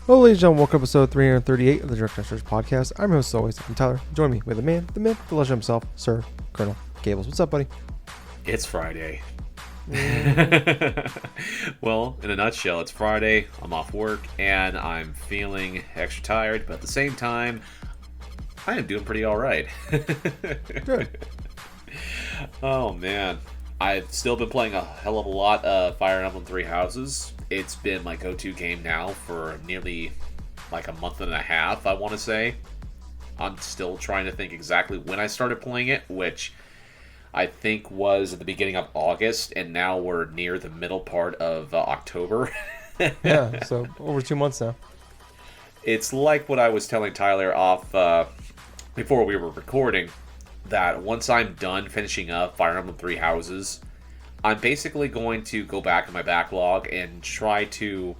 Well, ladies and gentlemen, welcome to episode 338 of the Direct Testers podcast. I'm your host, as always, I'm Tyler. Join me with the man, the myth, the legend himself, Sir Colonel Gables. What's up, buddy? It's Friday. Well, in a nutshell, it's Friday. I'm off work, and I'm feeling extra tired, but at the same time, I am doing pretty all right. Good. Oh, man. I've still been playing a hell of a lot of Fire Emblem Three Houses. It's been my go-to game now for nearly like a month and a half, I want to say. I'm still trying to think exactly when I started playing it, which I think was at the beginning of August, and now we're near the middle part of October. Yeah, so over 2 months now. It's like what I was telling Tyler off before we were recording, that once I'm done finishing up Fire Emblem Three Houses, I'm basically going to go back in my backlog and try to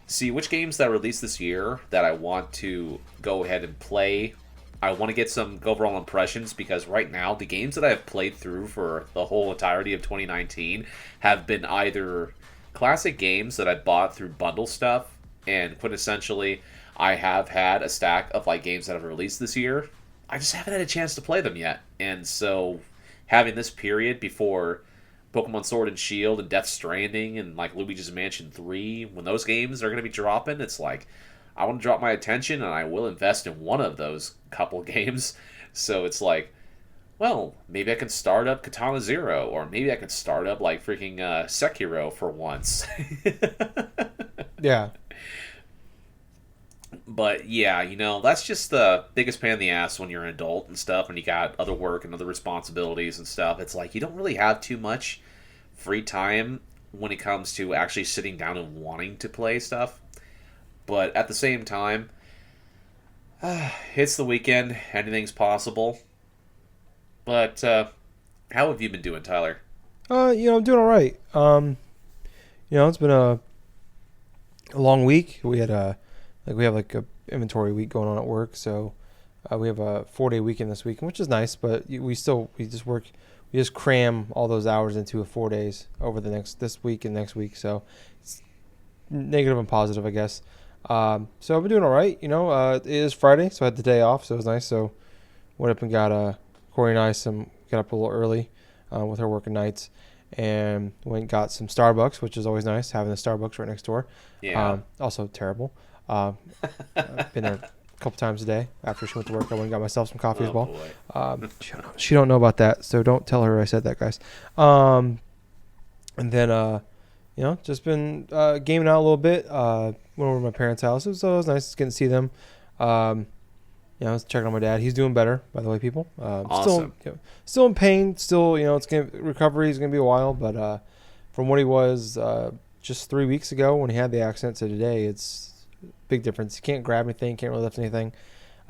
see which games that released this year that I want to go ahead and play. I want to get some overall impressions, because right now the games that I've played through for the whole entirety of 2019 have been either classic games that I bought through bundle stuff, and quintessentially I have had a stack of like games that have released this year. I just haven't had a chance to play them yet. And so having this period before Pokemon Sword and Shield and Death Stranding and like Luigi's Mansion 3, when those games are going to be dropping, it's like I want to drop my attention and I will invest in one of those couple games. So it's like, well, maybe I can start up Katana Zero, or maybe I can start up like freaking Sekiro for once. Yeah. But yeah, you know, that's just the biggest pain in the ass when you're an adult and stuff, and you got other work and other responsibilities and stuff. It's like you don't really have too much free time when it comes to actually sitting down and wanting to play stuff. But at the same time, it's the weekend, anything's possible. But how have you been doing, Tyler? I'm doing all right. It's been a long week. We had we have like a inventory week going on at work, so we have a 4-day weekend this weekend, which is nice. But we just cram all those hours into 4 days over this week and next week. So it's negative and positive, I guess. So I've been doing all right. It is Friday, so I had the day off, so it was nice. So went up and got Corey and I got up a little early with her working nights, and went and got some Starbucks, which is always nice, having the Starbucks right next door. Yeah. Also terrible. I've been there a couple times a day. After she went to work, I went and got myself some coffee as well. Boy. She don't know about that, so don't tell her I said that, guys. And then just been gaming out a little bit. Went over to my parents' house. It was nice getting to see them. I was checking on my dad. He's doing better, by the way, people. Awesome. Still in pain. Still, recovery is gonna be a while. But from what he was just 3 weeks ago when he had the accident to today, it's a big difference. He can't grab anything. Can't really lift anything.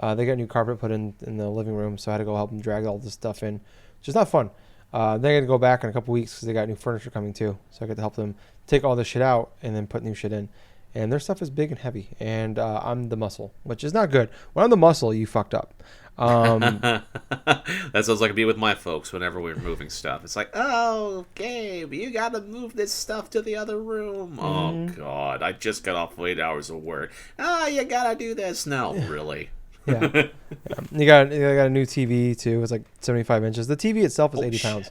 They got new carpet put in the living room, so I had to go help him drag all this stuff in, which is not fun. Then I got to go back in a couple weeks because they got new furniture coming too. So I got to help them take all this shit out and then put new shit in. And their stuff is big and heavy, and I'm the muscle, which is not good. When I'm the muscle, you fucked up. That sounds like it'd be with my folks whenever we're moving stuff. It's like, oh, Gabe, you gotta move this stuff to the other room. Oh, God, I just got off 8 hours of work. You gotta do this. No, really. Yeah. You got a new TV, too. It's like 75 inches. The TV itself is 80 pounds.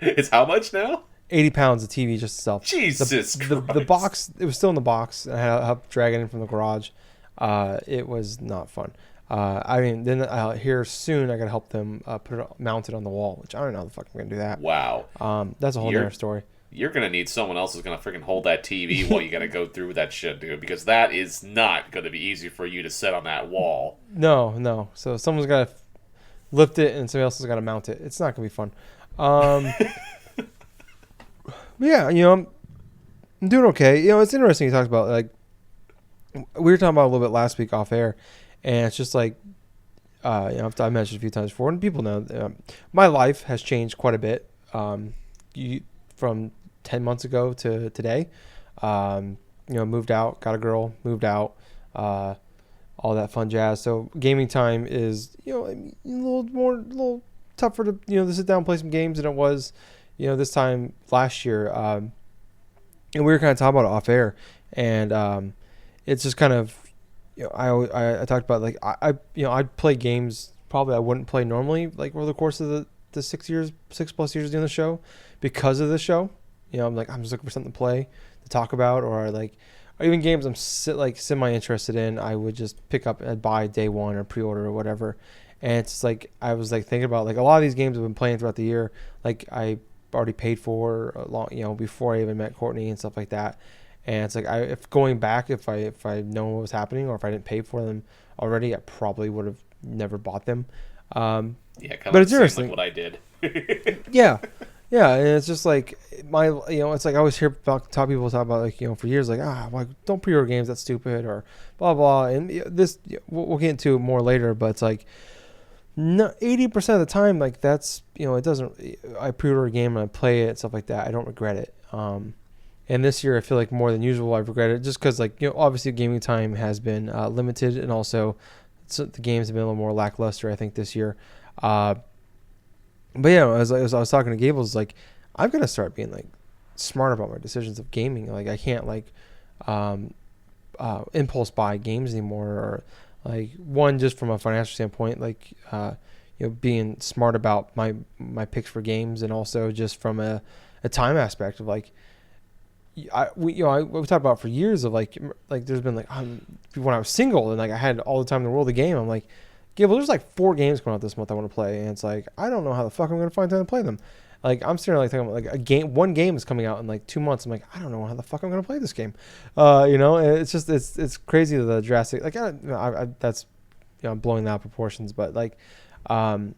It's how much now? 80 pounds, the TV just itself. Jesus Christ. The box, it was still in the box. I had to help drag it in from the garage. It was not fun. Then here soon, I got to help them mount it on the wall, which I don't know how the fuck I'm going to do that. Wow. That's a whole other story. You're going to need someone else who's going to freaking hold that TV while you got to go through that shit, dude, because that is not going to be easy for you to set on that wall. No. So someone's got to lift it and somebody else has got to mount it. It's not going to be fun. Yeah, I'm doing okay. It's interesting he talks about, like, we were talking about a little bit last week off air, and it's just like, I mentioned a few times before, and people know, my life has changed quite a bit from 10 months ago to today. Moved out, got a girl, moved out, all all that fun jazz. So gaming time is, a little tougher to sit down and play some games than it was, this time last year. And we were kind of talking about it off air, and it's just kind of, I talked about like I'd play games probably I wouldn't play normally like over the course of the 6+ years doing the show because of the show. I'm just looking for something to play, to talk about, or even games I'm semi interested in. I would just pick up and buy day one or pre-order or whatever. And it's like I was like thinking about like a lot of these games I've been playing throughout the year. Like I already paid for a long, before I even met Courtney and stuff like that. And it's like if going back, if I know what was happening, or if I didn't pay for them already, I probably would have never bought them. Yeah, kind but of it's interesting. like what I did. Yeah, and it's just like it's like I always hear people talk about like for years like don't pre-order games, that's stupid, or blah blah. And this we'll get into it more later, but it's like 80% of the time like that's it doesn't. I pre-order a game and I play it and stuff like that. I don't regret it. And this year I feel like more than usual I regret it just because obviously gaming time has been limited, and also the games have been a little more lackluster I think this year. But as I was talking to Gables, like I'm gonna start being like smart about my decisions of gaming. Like I can't impulse buy games anymore, or like one just from a financial standpoint, like being smart about my picks for games, and also just from a time aspect of like we talked about for years of like there's been like when I was single and like I had all the time in the world to game. I'm like, Gable, there's like 4 games coming out this month I want to play, and it's like I don't know how the fuck I'm gonna find time to play them. Like I'm sitting there like thinking about, like one game is coming out in like 2 months. I'm like, I don't know how the fuck I'm gonna play this game. And it's just it's crazy the drastic like that's I'm blowing that out of proportions, but like we're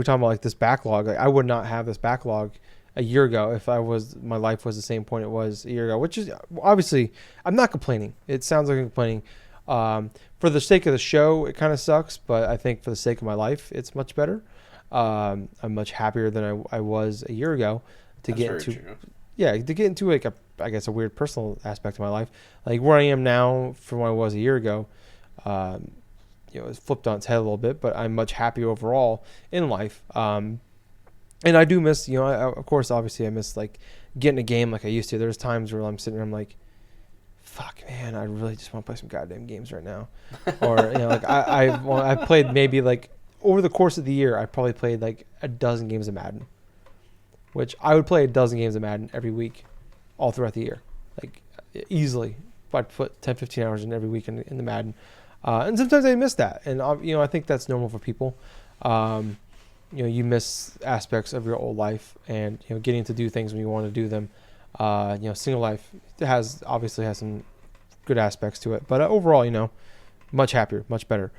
talking about like this backlog. Like I would not have this backlog a year ago if my life was the same point it was a year ago, which is obviously I'm not complaining. It sounds like I'm complaining. For the sake of the show, it kind of sucks, but I think for the sake of my life, it's much better. I'm much happier than I was a year ago to get into like a weird personal aspect of my life. Like where I am now from where I was a year ago, it's flipped on its head a little bit, but I'm much happier overall in life. And I do miss, of course, obviously I miss like getting a game like I used to. There's times where I'm sitting there, I'm like, fuck, man, I really just want to play some goddamn games right now. Or, like I played maybe like over the course of the year, I probably played like a dozen games of Madden, which I would play a dozen games of Madden every week, all throughout the year. Like easily. I'd put 10, 15 hours in every week in the Madden. And sometimes I miss that. And, I think that's normal for people. You miss aspects of your old life, and getting to do things when you want to do them. Single life obviously has some good aspects to it, but overall, much happier, much better.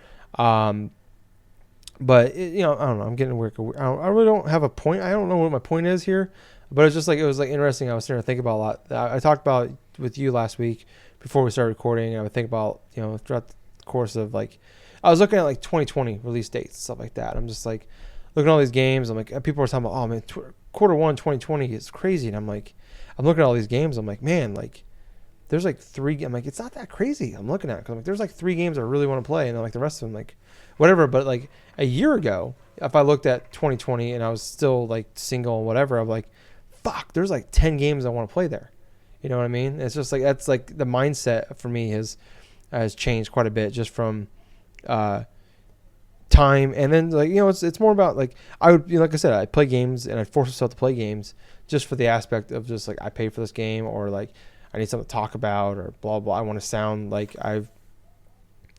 But I don't know. I'm getting weird. I really don't have a point. I don't know what my point is here, but it's just like it was like interesting. I was sitting there thinking about a lot. I talked about it with you last week before we started recording. I would think about throughout the course of like I was looking at like 2020 release dates, stuff like that. I'm just like looking at all these games. I'm like, people are talking about, oh man, quarter 1 2020 is crazy, and I'm like, I'm looking at all these games. I'm like, man, like there's like 3. I'm like, it's not that crazy. I'm looking at it because like, there's like 3 games I really want to play, and then like the rest of them like whatever. But like a year ago, if I looked at 2020 and I was still like single and whatever, I'm like, fuck, there's like 10 games I want to play there. You know what I mean? It's just like that's like the mindset for me has changed quite a bit just from time, and then like it's more about like I would like I said, I play games and I force myself to play games just for the aspect of just like I paid for this game, or like I need something to talk about, or blah blah. I want to sound like I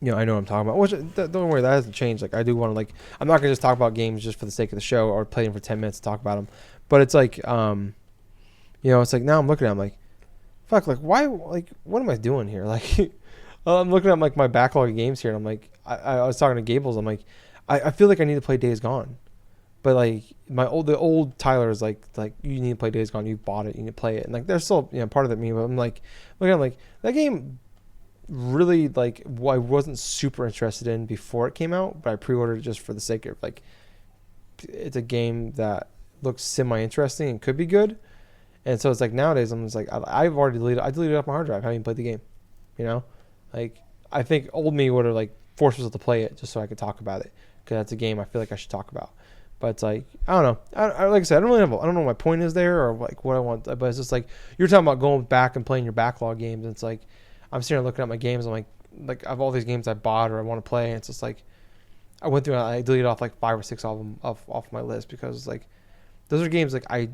know what I'm talking about. Which don't worry, that hasn't changed. Like I do want to like I'm not gonna just talk about games just for the sake of the show or play them for 10 minutes to talk about them. But it's like it's like now I'm looking at it, I'm like, fuck, like why, like what am I doing here? Like I'm looking at like my backlog of games here, and I'm like I was talking to Gables. I'm like I feel like I need to play Days Gone. But like the old Tyler is like you need to play Days Gone. You bought it, you need to play it, and like there's still part of it me. But I'm like looking at like that game really like I wasn't super interested in before it came out, but I pre-ordered it just for the sake of like it's a game that looks semi-interesting and could be good. And so it's like nowadays I'm just like I've already deleted it off my hard drive. I haven't even played the game, like I think old me would have like force myself to play it just so I could talk about it, because that's a game I feel like I should talk about. But it's like, I don't know. Like I said, I don't know what my point is there or like what I want. But it's just like you're talking about going back and playing your backlog games. And it's like I'm sitting there looking at my games. I'm like I have all these games I bought or I want to play. And it's just like I went through and I deleted off like 5 or 6 of them off my list, because like those are games like I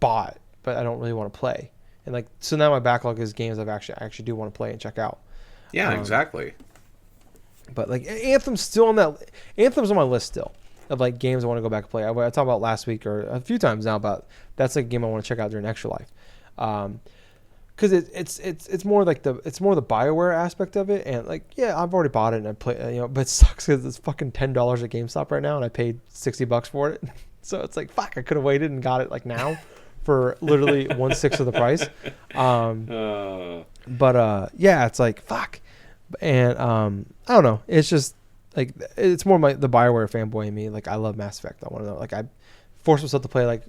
bought but I don't really want to play. And like so now my backlog is games I actually do want to play and check out. Yeah, exactly. But like Anthem's on my list still of like games I want to go back and play. I talked about last week or a few times now about that's like a game I want to check out during Extra Life, because it's more like the BioWare aspect of it, and like yeah, I've already bought it and I play, but it sucks because it's fucking $10 at GameStop right now and I paid $60 for it, so it's like fuck, I could have waited and got it like now for literally 1/6 of the price. But yeah, it's like fuck, and I don't know, it's just. Like it's more the BioWare fanboy in me. Like I love Mass Effect. I want to know. Like I forced myself to play like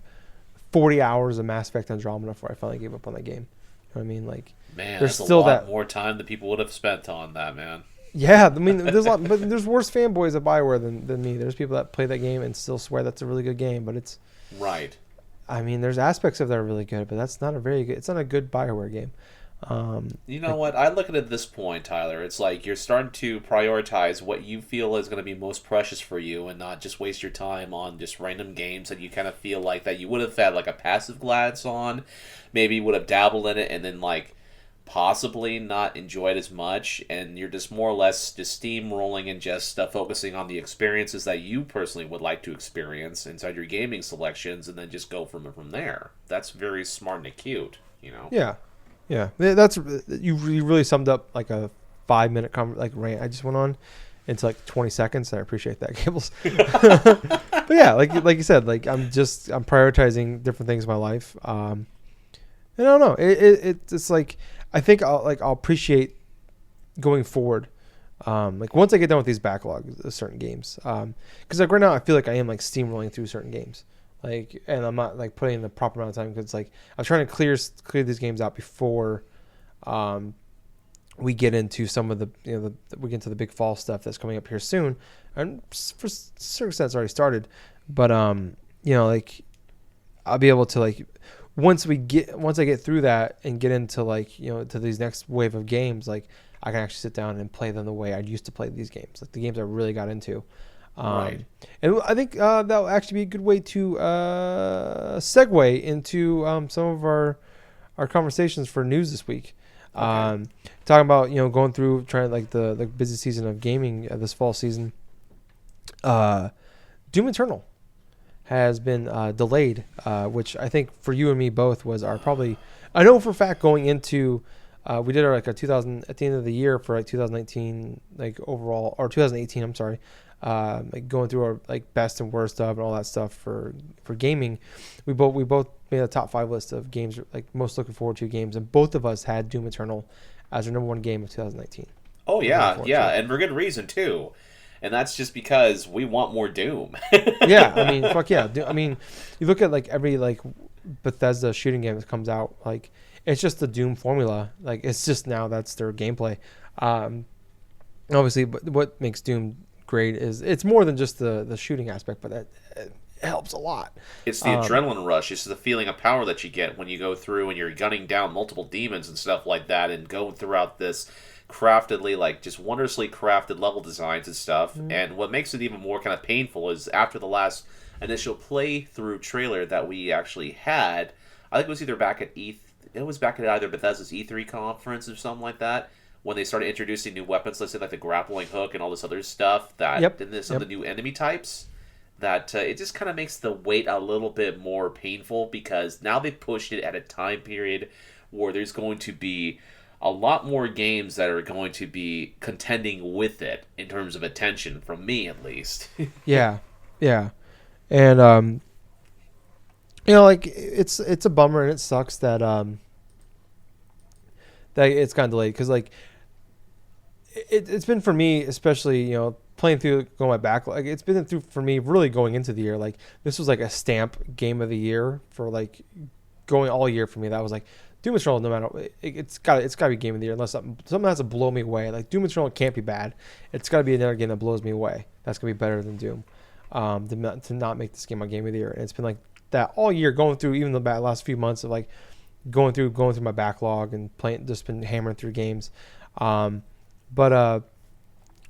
40 hours of Mass Effect Andromeda before I finally gave up on that game. You know what I mean? Like man, there's that's still a lot that more time that people would have spent on that, man. Yeah, I mean there's a lot, but there's worse fanboys of BioWare than me. There's people that play that game and still swear that's a really good game, but it's right. I mean, there's aspects of that are really good, but that's not a very good. It's not a good BioWare game. You know what? I look at it at this point, Tyler. It's like you're starting to prioritize what you feel is going to be most precious for you, and not just waste your time on just random games that you kind of feel like that you would have had like a passive glance on, maybe would have dabbled in it, and then like possibly not enjoyed as much, and you're just more or less just steamrolling and just focusing on the experiences that you personally would like to experience inside your gaming selections, and then just go from there. That's very smart and cute, you know. Yeah. Yeah, that's you really summed up like a 5-minute rant I just went on into like 20 seconds. And I appreciate that, Gables. But yeah, like you said, like I'm prioritizing different things in my life. And I don't know, it's like I think I'll appreciate going forward. Like once I get done with these backlogs of certain games, because like right now I feel like I am like steamrolling through certain games. Like, and I'm not like putting in the proper amount of time because like I'm trying to clear these games out before we get into some of the we get into the big fall stuff that's coming up here soon, and for certain extent it's already started, but like I'll be able to like once I get through that and get into like to these next wave of games, like I can actually sit down and play them the way I used to play these games, like the games I really got into. Right. And I think that'll actually be a good way to segue into some of our conversations for news this week. Okay. Talking about going through trying like the busy season of gaming this fall season. Doom Eternal has been delayed, which I think for you and me both was our probably. I know for a fact going into. We did our 2000 at the end of the year for like 2019 like overall or 2018. I'm sorry. Like going through our like best and worst of and all that stuff for gaming, we both made a top 5 list of games like most looking forward to games, and both of us had Doom Eternal as our number 1 game of 2019. Oh yeah, and for good reason too, and that's just because we want more Doom. Yeah, I mean, fuck yeah. I mean, you look at like every like Bethesda shooting game that comes out, like it's just the Doom formula. Like it's just now that's their gameplay. Obviously, but what makes Doom great is it's more than just the shooting aspect, but that it helps a lot. It's the adrenaline rush. It's the feeling of power that you get when you go through and you're gunning down multiple demons and stuff like that, and going throughout this craftedly, like just wondrously crafted level designs and stuff. Mm-hmm. And what makes it even more kind of painful is after the last initial playthrough trailer that we actually had, I think it was either back at it was back at either Bethesda's E3 conference or something like that, when they started introducing new weapons, let's say like the grappling hook and all this other stuff, that and some of the new enemy types, that it just kind of makes the wait a little bit more painful, because now they've pushed it at a time period where there's going to be a lot more games that are going to be contending with it in terms of attention, from me at least. Yeah. And like it's a bummer, and it sucks that that it's gotten delayed, because like it's been for me, especially playing through going my back, like it's been through for me really going into the year. Like this was like a stamp game of the year for like going all year for me. That was like Doom Eternal, no matter it's got to be game of the year unless something has to blow me away. Like Doom Eternal can't be bad. It's got to be another game that blows me away. That's gonna be better than Doom. To not make this game my game of the year, and it's been like that all year, going through even the last few months of like going through my backlog and playing, just been hammering through games. But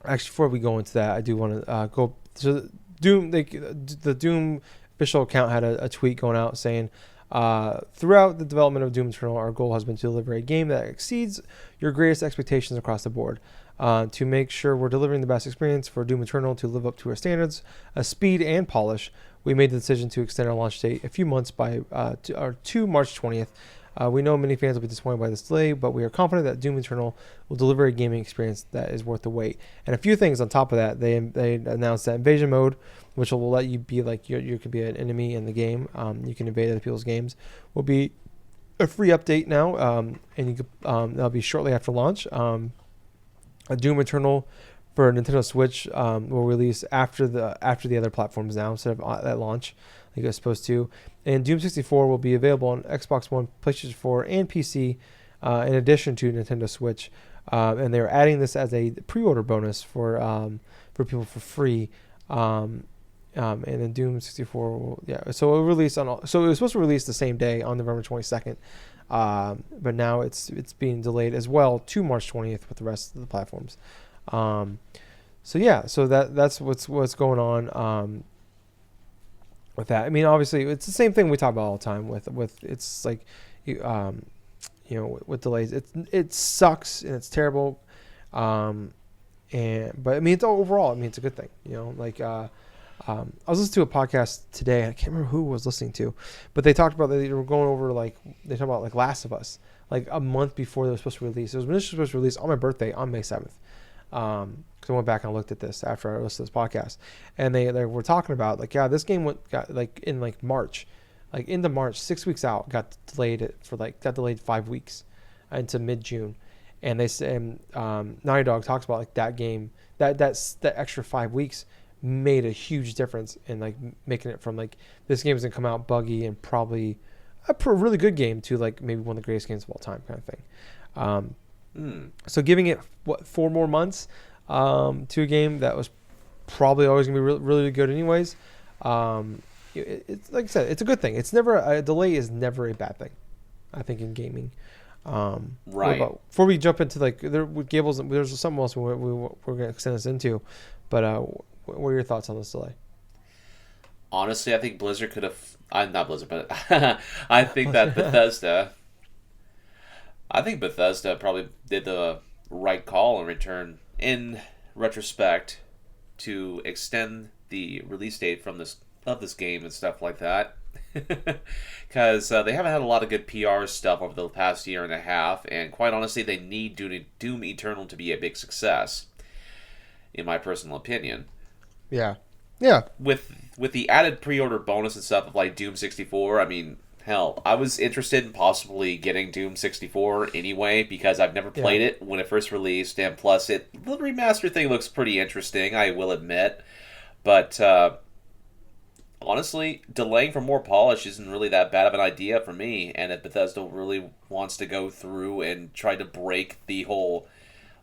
actually, before we go into that, I do want to go to Doom. The Doom official account had a tweet going out saying, throughout the development of Doom Eternal, our goal has been to deliver a game that exceeds your greatest expectations across the board. To make sure we're delivering the best experience for Doom Eternal to live up to our standards, speed and polish, we made the decision to extend our launch date a few months to March 20th. We know many fans will be disappointed by this delay, but we are confident that Doom Eternal will deliver a gaming experience that is worth the wait. And a few things on top of that, they announced that invasion mode, which will let you be like you could be an enemy in the game. You can invade other people's games. Will be a free update now, and you could, that'll be shortly after launch. Doom Eternal for Nintendo Switch will release after the other platforms now instead of at launch, like it was supposed to. And Doom 64 will be available on Xbox One, PlayStation 4, and PC, in addition to Nintendo Switch. And they're adding this as a pre-order bonus for people for free. And then Doom 64 will, so it will release so it was supposed to release the same day on November 22nd. But now it's being delayed as well to March 20th with the rest of the platforms. So that's what's going on with that. I mean, obviously it's the same thing we talk about all the time with it's like with delays. It sucks and it's terrible. But I mean, it's overall, I mean, it's a good thing, I was listening to a podcast today. I can't remember who I was listening to, but they talked about they were going over they talked about Last of Us, like a month before they were supposed to release. It was initially supposed to release on my birthday on May 7th. Because I went back and looked at this after I listened to this podcast, and they were talking about this game got in March, into March, 6 weeks out, got delayed 5 weeks into mid-June, and they say Naughty Dog talks about that game that extra 5 weeks made a huge difference in making it from this game is gonna come out buggy and probably a really good game to maybe one of the greatest games of all time kind of thing. So giving it 4 more months to a game that was probably always gonna be really good anyways. It's like I said, it's a good thing. It's never a delay is never a bad thing, I think, in gaming. Right. Before we jump into with Gables, there's something else we're gonna extend this into, but what are your thoughts on this delay? Honestly, I think Blizzard could have... not Blizzard, but I think that Bethesda... I think Bethesda probably did the right call in retrospect, to extend the release date of this game and stuff like that. Because they haven't had a lot of good PR stuff over the past year and a half, and quite honestly, they need Doom Eternal to be a big success, in my personal opinion. Yeah. With the added pre-order bonus and stuff of Doom 64, I mean, hell, I was interested in possibly getting Doom 64 anyway, because I've never played it when it first released, and plus the remaster thing looks pretty interesting, I will admit. But honestly, delaying for more polish isn't really that bad of an idea for me, and if Bethesda really wants to go through and try to break the whole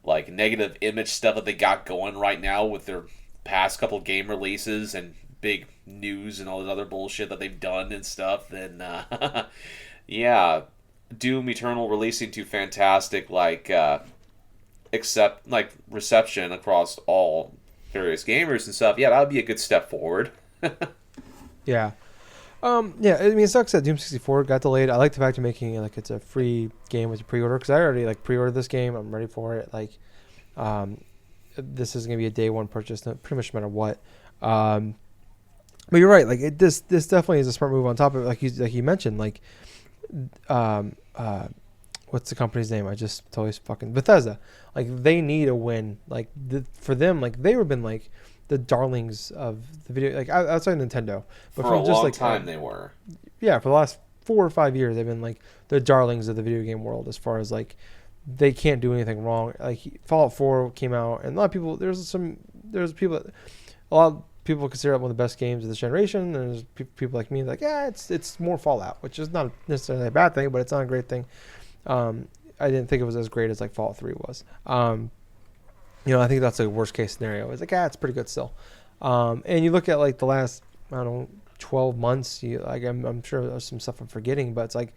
negative image stuff that they got going right now with their past couple game releases and big news and all this other bullshit that they've done and stuff, then Doom Eternal releasing to fantastic reception across all various gamers and stuff, that would be a good step forward. I mean, it sucks that Doom 64 got delayed. I like the fact of making it it's a free game with a pre-order, because I already pre-ordered this game. I'm ready for it. This is gonna be a day one purchase, pretty much no matter what. But you're right. This definitely is a smart move. On top of it, you mentioned, what's the company's name? I just totally fucking Bethesda. They need a win. For them, they have been the darlings of the video, outside Nintendo. But for a long time, they were. Yeah, for the last 4 or 5 years, they've been the darlings of the video game world as far as they can't do anything wrong. Fallout 4 came out, and a lot of people, a lot of people consider it one of the best games of this generation. And there's people like me it's more Fallout, which is not necessarily a bad thing, but it's not a great thing. I didn't think it was as great as like Fallout 3 was. I think that's a worst case scenario. It's like, it's pretty good still. And you look at like the last, I don't know, 12 months. I'm sure there's some stuff I'm forgetting, but it's like,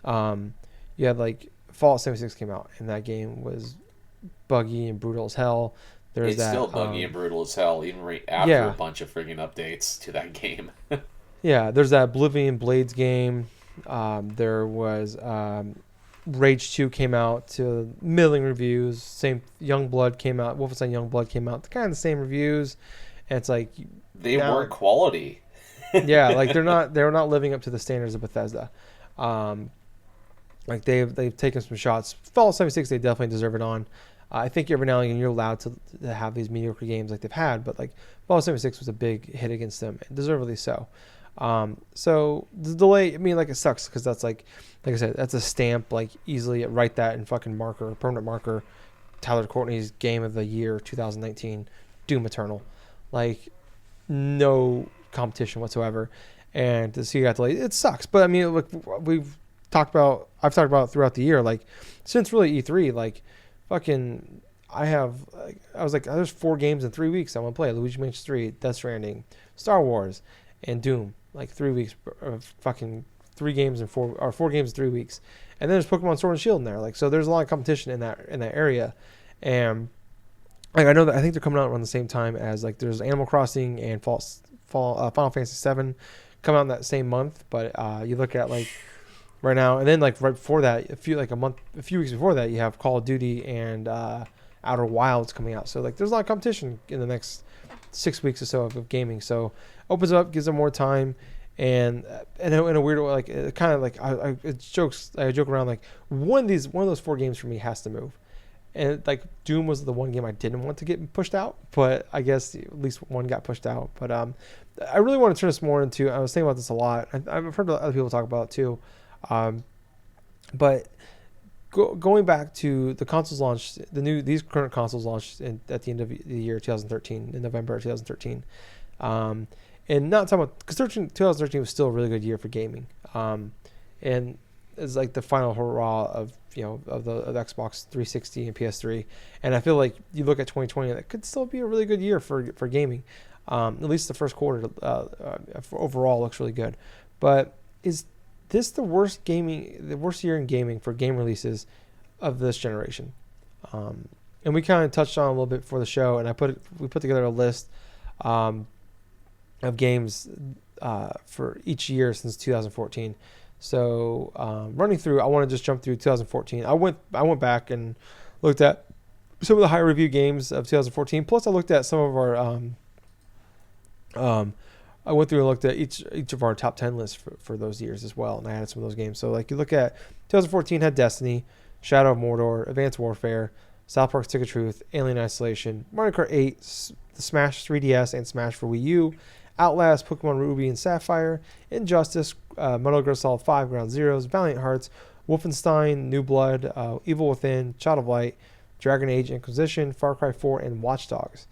you had like Fallout 76 came out, and that game was buggy and brutal as hell. It's still buggy and brutal as hell, even after a bunch of friggin' updates to that game. Yeah, there's that Oblivion Blades game. There was Rage 2 came out to middling reviews. Same YoungBlood came out. Wolfenstein YoungBlood came out. Kind of the same reviews. And it's like they weren't quality. Yeah, like they're not living up to the standards of Bethesda. Like they've taken some shots. Fallout 76 they definitely deserve it on. I think every now and again you're allowed to have these mediocre games like they've had, but like Fallout 76 was a big hit against them, deservedly so. So the delay, I mean, like it sucks because that's like I said, that's a stamp. Like easily write that in fucking marker, permanent marker. Tyler Courtney's Game of the Year 2019, Doom Eternal, like no competition whatsoever. And to see that delay, it sucks. But I mean, look, I've talked about it throughout the year, like since really E3, like fucking. I was like, there's 4 games in 3 weeks I want to play. Luigi Mansion 3, Death Stranding, Star Wars, and Doom. Like 3 weeks of fucking 3 games in 4 games in 3 weeks. And then there's Pokemon Sword and Shield in there. Like, so there's a lot of competition in that area. And like I know that I think they're coming out around the same time as like there's Animal Crossing and Final Fantasy 7 come out in that same month. But you look at like right now, and then like right before that, a few weeks before that, you have Call of Duty and Outer Wilds coming out. So like there's a lot of competition in the next 6 weeks or so of gaming. So opens up, gives them more time, and in a weird way, like it kind of like I joke around like one of those 4 games for me has to move. And like Doom was the one game I didn't want to get pushed out, but I guess at least one got pushed out. But I really want to turn this more into. I was thinking about this a lot. I've heard other people talk about it too. But going back to the consoles launched, these current consoles launched at the end of the year 2013, in November 2013. And not talking about, because 2013 was still a really good year for gaming. And it's like the final hurrah of Xbox 360 and PS3. And I feel like you look at 2020, that could still be a really good year for gaming. At least the first quarter overall looks really good. But is this the worst year in gaming for game releases of this generation? And we kind of touched on a little bit before the show, and we put together a list of games for each year since 2014. So running through, I want to just jump through 2014. I went back and looked at some of the high review games of 2014. Plus, I looked at some of our I went through and looked at each of our top 10 lists for those years as well, and I added some of those games. So like you look at 2014 had Destiny, Shadow of Mordor, Advanced Warfare, South Park: Stick of Truth, Alien Isolation, Mario Kart 8, the Smash 3DS and Smash for Wii U, Outlast, Pokemon Ruby and Sapphire, Injustice, Metal Gear Solid 5, Ground Zeroes, Valiant Hearts, Wolfenstein, New Blood, Evil Within, Child of Light, Dragon Age Inquisition, Far Cry 4, and Watch Dogs.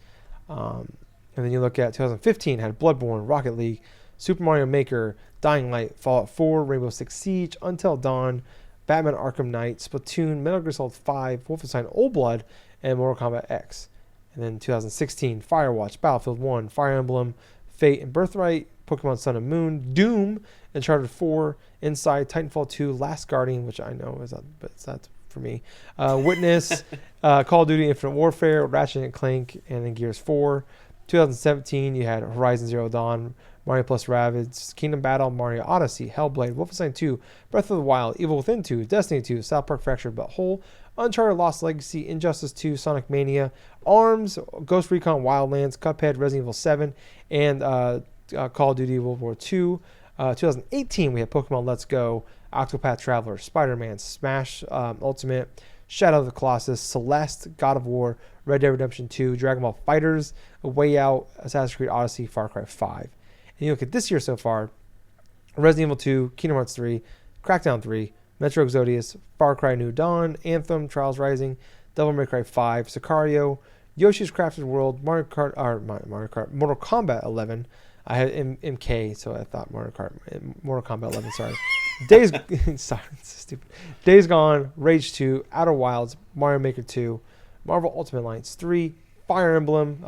And then you look at 2015 had Bloodborne, Rocket League, Super Mario Maker, Dying Light, Fallout 4, Rainbow Six Siege, Until Dawn, Batman Arkham Knight, Splatoon, Metal Gear Solid 5, Wolfenstein Old Blood, and Mortal Kombat X. And then 2016, Firewatch, Battlefield 1, Fire Emblem, Fate and Birthright, Pokemon Sun and Moon, Doom, Uncharted 4, Inside, Titanfall 2, Last Guardian, which I know is not, but it's not for me, Witness, Call of Duty Infinite Warfare, Ratchet and Clank, and then Gears 4. 2017, you had Horizon Zero Dawn, Mario Plus Rabbids, Kingdom Battle, Mario Odyssey, Hellblade, Wolfenstein 2, Breath of the Wild, Evil Within 2, Destiny 2, South Park Fractured But Whole, Uncharted Lost Legacy, Injustice 2, Sonic Mania, ARMS, Ghost Recon Wildlands, Cuphead, Resident Evil 7, and Call of Duty World War 2. 2018, we had Pokemon Let's Go, Octopath Traveler, Spider-Man, Smash Ultimate, Shadow of the Colossus, Celeste, God of War, Red Dead Redemption 2, Dragon Ball FighterZ, A Way Out, Assassin's Creed Odyssey, Far Cry 5. And you look at this year so far, Resident Evil 2, Kingdom Hearts 3, Crackdown 3, Metro Exodus, Far Cry New Dawn, Anthem, Trials Rising, Devil May Cry 5, Sicario, Yoshi's Crafted World, Mortal Kombat 11. I had MK, so I thought Mortal Kombat 11, sorry. Days sorry, it's stupid. Days Gone, Rage 2, Outer Wilds, Mario Maker 2, Marvel Ultimate Alliance 3, Fire Emblem,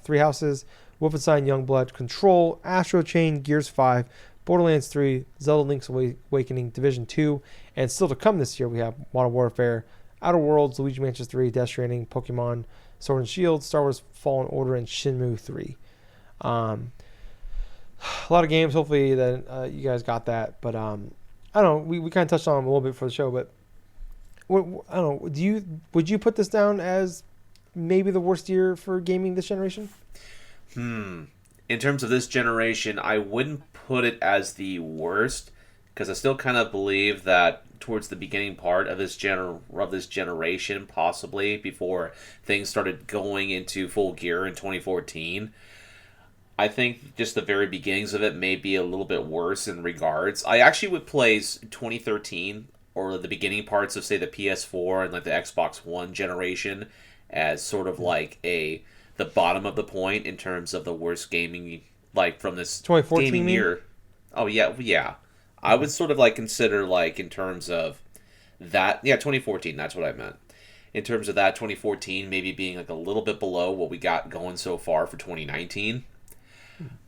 Three Houses, Wolfenstein YoungBlood, Control, Astro Chain, Gears 5, Borderlands 3, Zelda Link's Awakening, Division 2, and still to come this year we have Modern Warfare, Outer Worlds, Luigi Mansion 3, Death Stranding, Pokemon, Sword and Shield, Star Wars Fallen Order, and Shenmue 3. A lot of games. Hopefully that you guys got that. But I don't know. We kind of touched on them a little bit for the show. But I don't know. Would you put this down as maybe the worst year for gaming this generation? In terms of this generation, I wouldn't put it as the worst because I still kind of believe that towards the beginning part of this generation, possibly before things started going into full gear in 2014, I think just the very beginnings of it may be a little bit worse in regards. I actually would place 2013 or the beginning parts of, say, the PS4 and like the Xbox One generation as sort of like the bottom of the point in terms of the worst gaming, like from this 2014 gaming year. Oh yeah. I would sort of like consider like in terms of that, 2014. That's what I meant. In terms of that, 2014 maybe being like a little bit below what we got going so far for 2019.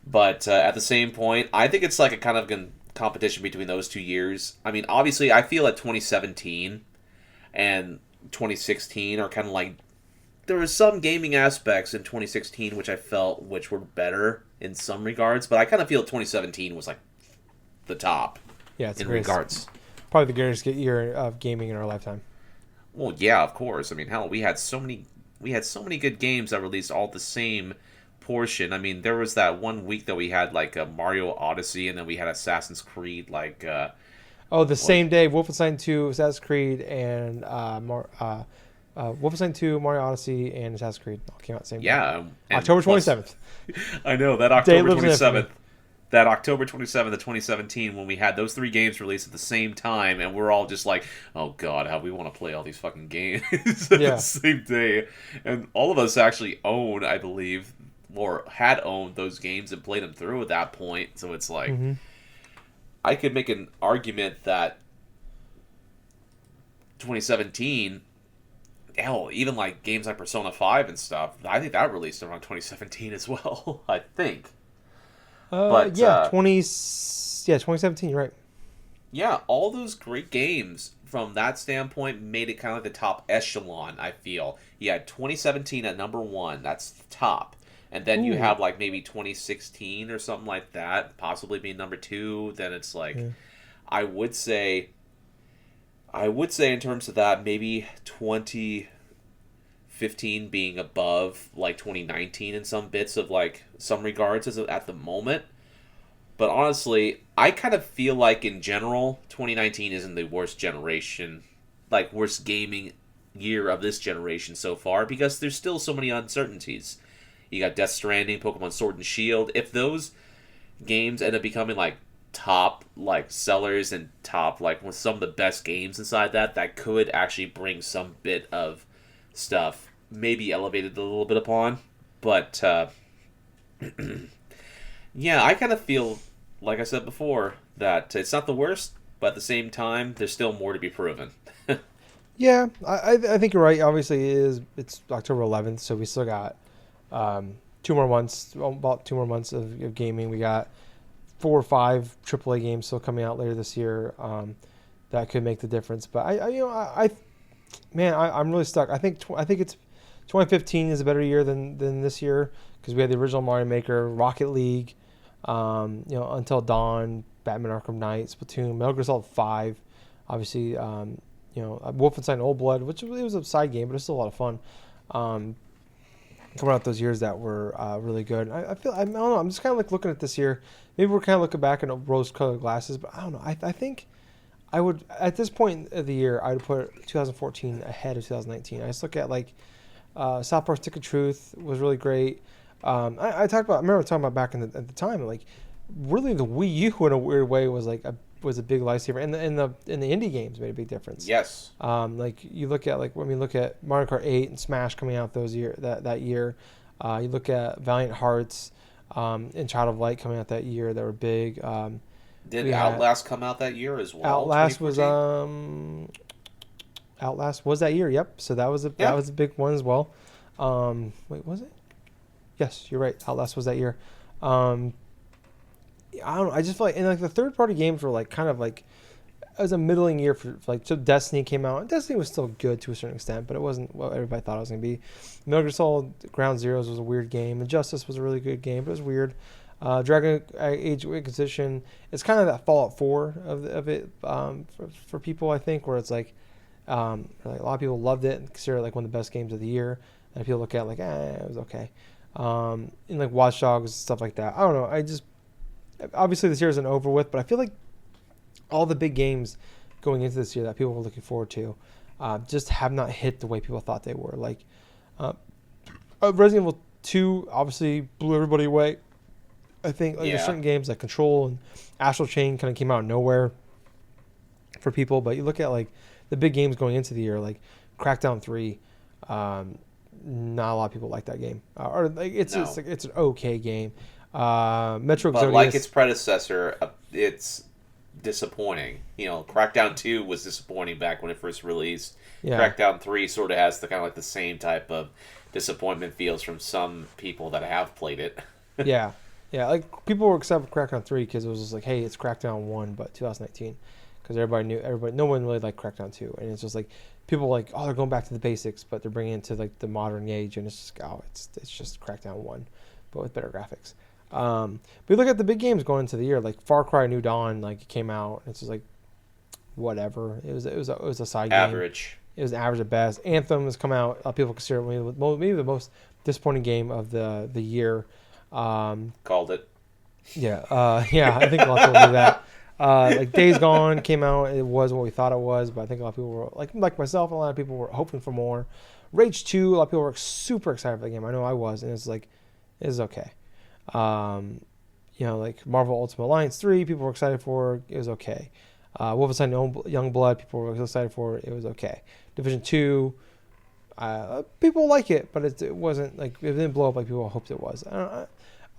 But at the same point, I think it's like a kind of competition between those 2 years. I mean, obviously, I feel like 2017 and 2016 are kind of like, there were some gaming aspects in 2016 which I felt which were better in some regards, but I kind of feel 2017 was like the top. Yeah, it's in regards. Probably the greatest year of gaming in our lifetime. Well, yeah, of course. I mean, hell, we had so many good games that released all the same portion. I mean, there was that 1 week that we had like a Mario Odyssey, and then we had Assassin's Creed. Like, same day, Wolfenstein 2, Assassin's Creed, and Wolfenstein 2, Mario Odyssey, and Assassin's Creed all came out the same day. Yeah, October 27th. I know that October 27th. That October 27th of 2017, when we had those 3 games released at the same time, and we're all just like, oh god, how we want to play all these fucking games at the same day. And all of us actually own, I believe, or had owned those games and played them through at that point. So it's like, I could make an argument that 2017, hell, even like games like Persona 5 and stuff, I think that released around 2017 as well, I think. 2017, you're right. Yeah, all those great games from that standpoint made it kind of like the top echelon, I feel. You had 2017 at number 1, that's the top. And then you have like maybe 2016 or something like that, possibly being number 2. Then it's like, I would say in terms of that, maybe 2015 being above like 2019 in some bits of like some regards as at the moment. But honestly, I kind of feel like in general, 2019 isn't the worst generation, like worst gaming year of this generation so far, because there's still so many uncertainties. You got Death Stranding, Pokemon Sword and Shield. If those games end up becoming like top like sellers and top like with some of the best games inside that could actually bring some bit of stuff maybe elevated a little bit upon. But yeah, I kind of feel, like I said before, that it's not the worst, but at the same time, there's still more to be proven. Yeah, I think you're right. Obviously, it's October 11th, so we still got 2 more months, about 2 more months of gaming. We got 4 or 5 AAA games still coming out later this year that could make the difference. But I'm really stuck. I think it's 2015 is a better year than this year because we had the original Mario Maker, Rocket League, Until Dawn, Batman Arkham Knight, Splatoon, Metal Gear Solid 5, obviously, Wolfenstein YoungBlood, which it was a side game, but it's still a lot of fun. Coming out those years that were really good. I don't know. I'm just kind of like looking at this year. Maybe we're kind of looking back in rose-colored glasses, but I don't know. I think I would, at this point of the year, I would put 2014 ahead of 2019. I just look at like South Park: Stick of Truth was really great. I remember talking about back at the time, like really the Wii U in a weird way was like was a big lifesaver, and the indie games made a big difference. Yes. Like you look at when we look at Mario Kart 8 and Smash coming out that year. You look at Valiant Hearts and Child of Light coming out that year that were big. Did We had Outlast come out that year as well? Outlast was 2014? Outlast was that year. Yep. So that Yeah. was a big one as well. Wait, was it? Yes, you're right. Outlast was that year. Um, I don't know. I just feel like, and like the third party games were like kind of like it was a middling year for like, so Destiny came out, and Destiny was still good to a certain extent, but it wasn't what everybody thought it was gonna be. Metal Gear Solid Ground Zeroes was a weird game. Injustice was a really good game, but it was weird. Dragon Age Inquisition, it's kind of that Fallout 4 of it, for people, I think, where it's like a lot of people loved it and consider it like one of the best games of the year, and people look at it like, it was okay. And like Watch Dogs, stuff like that. I don't know. I just, obviously this year isn't over with, but I feel like all the big games going into this year that people were looking forward to just have not hit the way people thought they were. Like Resident Evil 2 obviously blew everybody away. I think like there's certain games like Control and Astral Chain kind of came out of nowhere for people, but you look at like the big games going into the year, like Crackdown 3, not a lot of people like that game. Or like it's an okay game. Metro But Exodus, like its predecessor, it's disappointing. You know, Crackdown 2 was disappointing back when it first released. yeah. Crackdown 3 sort of has the kind of like the same type of disappointment feels from some people that have played it. Yeah, yeah. Like people were excited for Crackdown 3 because it was just like, hey, it's Crackdown 1, but 2019, because no one really liked Crackdown 2, and it's just like people were like, oh, they're going back to the basics, but they're bringing it to like the modern age, and it's just it's just Crackdown 1, but with better graphics. But you look at the big games going into the year, like Far Cry New Dawn, like it came out, and it's just like whatever. It was a side game. Average. It was average at best. Anthem has come out. People consider it maybe the most disappointing game of the year. Called it. Yeah, yeah. I think a lot of people do that. Like Days Gone came out. It was what we thought it was, but I think a lot of people were like myself. A lot of people were hoping for more. Rage 2. A lot of people were super excited for the game. I know I was, and it's like, it's okay. Like Marvel Ultimate Alliance 3. People were excited for. It was okay. Wolfenstein YoungBlood. People were excited for. It was okay. Division 2. People like it, but it wasn't like it didn't blow up like people hoped it was. I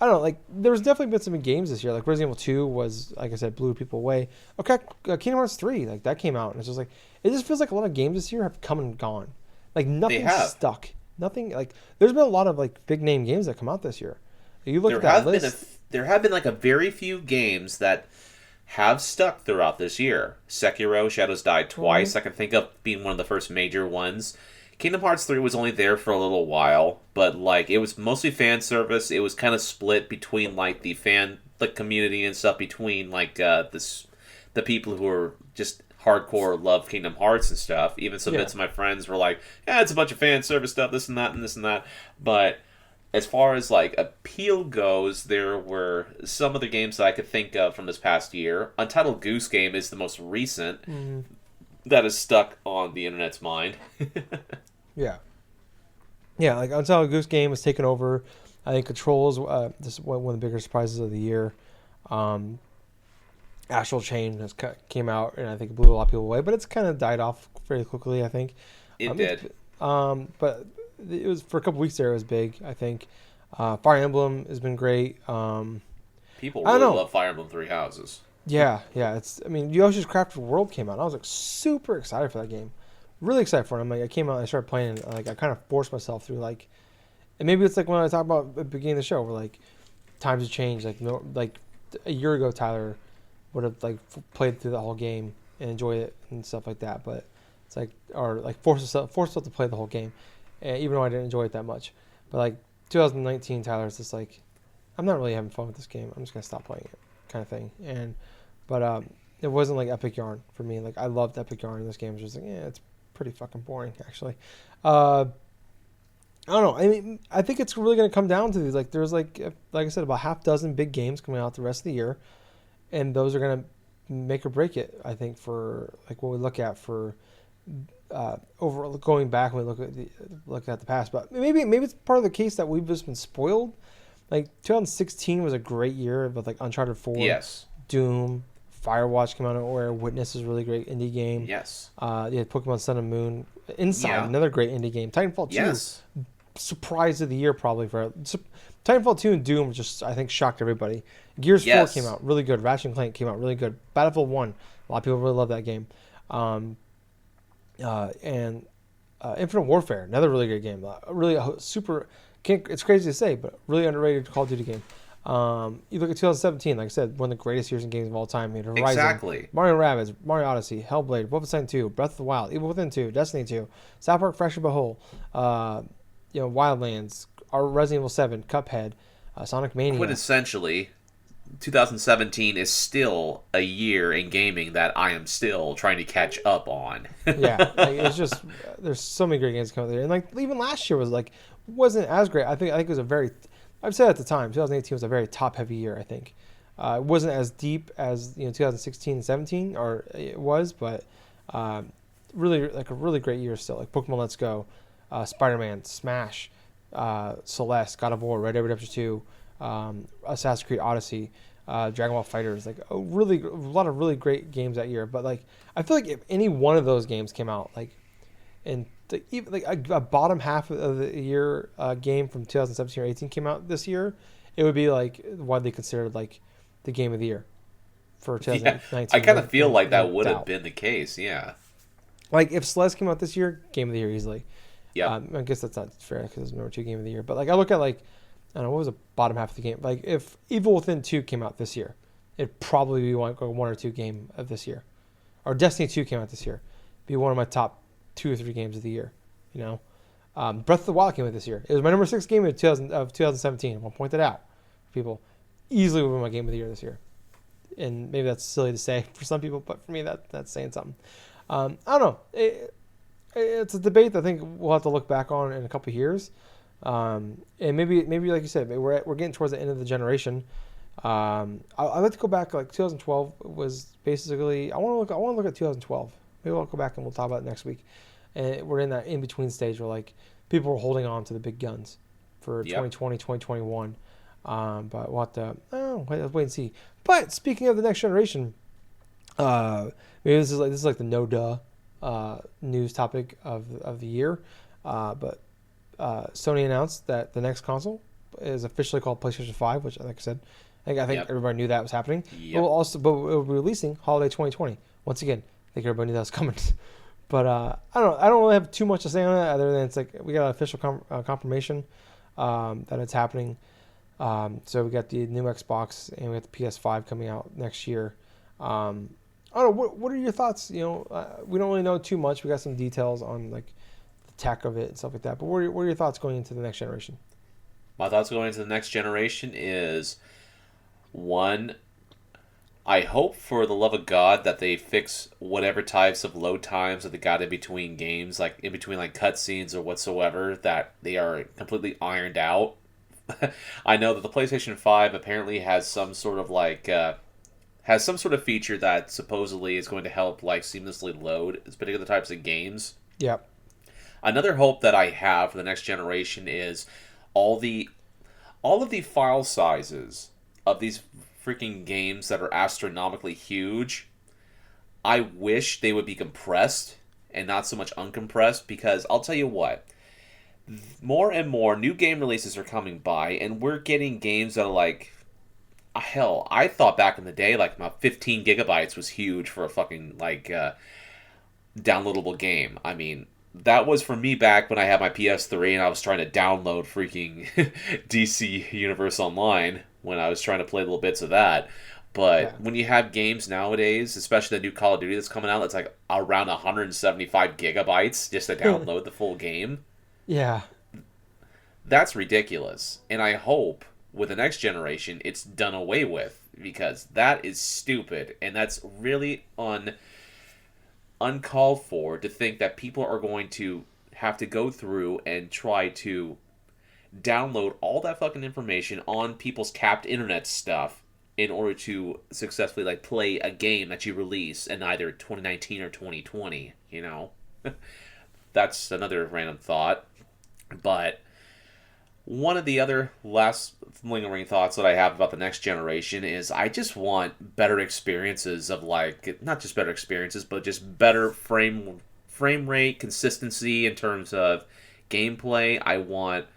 don't know. Like there was definitely been some good games this year. Like Resident Evil 2 was, like I said, blew people away. Okay, Kingdom Hearts 3, like that came out, and it's just like it just feels like a lot of games this year have come and gone. Like nothing stuck. Nothing like there's been a lot of like big name games that come out this year. You look at that list. There have been like a very few games that have stuck throughout this year. Sekiro, Shadows Die Twice. I can think of being one of the first major ones. Kingdom Hearts 3 was only there for a little while, but like it was mostly fan service. It was kind of split between like the fan community and stuff, between like the people who are just hardcore love Kingdom Hearts and stuff. Even some bits of my friends were like, yeah, it's a bunch of fan service stuff, this and that and this and that. But as far as like appeal goes, there were some of the games that I could think of from this past year. Untitled Goose Game is the most recent that is stuck on the internet's mind. Yeah. Yeah, like Untitled Goose Game was taken over. I think Control is this is one of the bigger surprises of the year. Astral Chain came out, and I think it blew a lot of people away, but it's kind of died off very quickly, I think. It did. But it was for a couple weeks there. It was big, I think. Fire Emblem has been great. People really love Fire Emblem Three Houses. Yeah. Yoshi's Crafted World came out. And I was like super excited for that game. Really excited for it. I'm like, I came out and I started playing, and like I kind of forced myself through like, and maybe it's like when I talk about at the beginning of the show where like times have changed. Like a year ago, Tyler would have like played through the whole game and enjoyed it and stuff like that. But it's like, or like force yourself to play the whole game, and even though I didn't enjoy it that much. But like 2019, Tyler's just like, I'm not really having fun with this game. I'm just gonna stop playing it, kind of thing. But it wasn't like Epic Yarn for me. Like I loved Epic Yarn, and this game was just like, it's pretty fucking boring actually. I don't know. I mean, I think it's really going to come down to these. Like, there's like I said, about half dozen big games coming out the rest of the year, and those are going to make or break it. I think for like what we look at for over going back when we look at the past. But maybe it's part of the case that we've just been spoiled. Like 2016 was a great year with like Uncharted 4, Doom, Firewatch came out of nowhere. Witness is a really great indie game. Yes. You had Pokemon Sun and Moon. Inside, another great indie game. Titanfall 2, surprise of the year probably for Titanfall 2 and Doom just, I think, shocked everybody. Gears 4 came Yes. out really good. Ratchet and Clank came out really good. Battlefield 1, a lot of people really love that game. Um, and Infinite Warfare, another really good game. Really super. It's crazy to say, but really underrated Call of Duty game. You look at 2017, like I said, one of the greatest years in games of all time. You had Horizon, Exactly. Mario Rabbids, Mario Odyssey, Hellblade, Wolfenstein 2, Breath of the Wild, Evil Within 2, Destiny 2, South Park: Fresh and Behold, Wildlands, our Resident Evil 7, Cuphead, Sonic Mania. Quintessentially, 2017 is still a year in gaming that I am still trying to catch up on. Yeah, like, it's just there's so many great games coming there, and like even last year was like wasn't as great. I think it was a very, I've said at the time 2018 was a very top heavy year. I think it wasn't as deep as 2016 and 17 or it was, but really like a really great year still. Like Pokemon Let's Go, Spider-Man, Smash, Celeste, God of War, Red Dead Redemption 2, Assassin's Creed Odyssey, Dragon Ball Fighters, like a lot of really great games that year. But like I feel like if any one of those games came out, like in even like a bottom half of the year game from 2017 or 18 came out this year, it would be like widely considered like the game of the year for Yeah, 2019. I kind of feel like that would have doubt. been the case. Yeah. Like if Celeste came out this year, game of the year easily. Yep. I guess that's not fair because it's number 2 game of the year. But like I look at like I don't know what was the bottom half of the game. Like if Evil Within 2 came out this year, it'd probably be one or two game of this year. Or Destiny 2 came out this year, it'd be one of my top 2 or 3 games of the year. Breath of the Wild came out this year. It was my number 6 game of 2017. I'll point that out, people. Easily would be my game of the year this year. And maybe that's silly to say for some people, but for me that's saying something. I don't know. It's a debate that I think we'll have to look back on in a couple of years. And maybe like you said, we're getting towards the end of the generation. I'd like to go back. Like 2012 was basically. I want to look at 2012. Maybe I'll go back and we'll talk about it next week. And we're in that in between stage where like people are holding on to the big guns for 2020, 2021. But we'll have to let's wait and see. But speaking of the next generation, maybe this is like the no duh news topic of the year. But Sony announced that the next console is officially called PlayStation 5, which, like I said, I think everybody knew that was happening. Yep. But it will be releasing holiday 2020. Once again, I think everybody knew that was coming. But I don't really have too much to say on it other than it's like we got an official confirmation that it's happening. So we got the new Xbox and we got the PS5 coming out next year. I don't know. What are your thoughts? We don't really know too much. We got some details on like the tech of it and stuff like that. But what are your thoughts going into the next generation? My thoughts going into the next generation is one. I hope for the love of God that they fix whatever types of load times that they got in between games, like in between like cutscenes or whatsoever, that they are completely ironed out. I know that the PlayStation 5 apparently has some sort of feature that supposedly is going to help like seamlessly load particular types of games. Yeah. Another hope that I have for the next generation is all of the file sizes of these freaking games that are astronomically huge. I wish they would be compressed and not so much uncompressed, because I'll tell you what, more and more new game releases are coming by, and we're getting games that are like, hell, I thought back in the day like about 15 gigabytes was huge for a fucking like downloadable game. I mean, that was for me back when I had my PS3 and I was trying to download freaking DC Universe Online when I was trying to play little bits of that. But when you have games nowadays, especially the new Call of Duty that's coming out, that's like around 175 gigabytes just to download the full game. Yeah. That's ridiculous. And I hope with the next generation it's done away with, because that is stupid, and that's really uncalled for to think that people are going to have to go through and try to download all that fucking information on people's capped internet stuff in order to successfully like play a game that you release in either 2019 or 2020, That's another random thought. But one of the other last lingering thoughts that I have about the next generation is I just want better experiences of like, not just better experiences, but just better frame rate, consistency in terms of gameplay. I want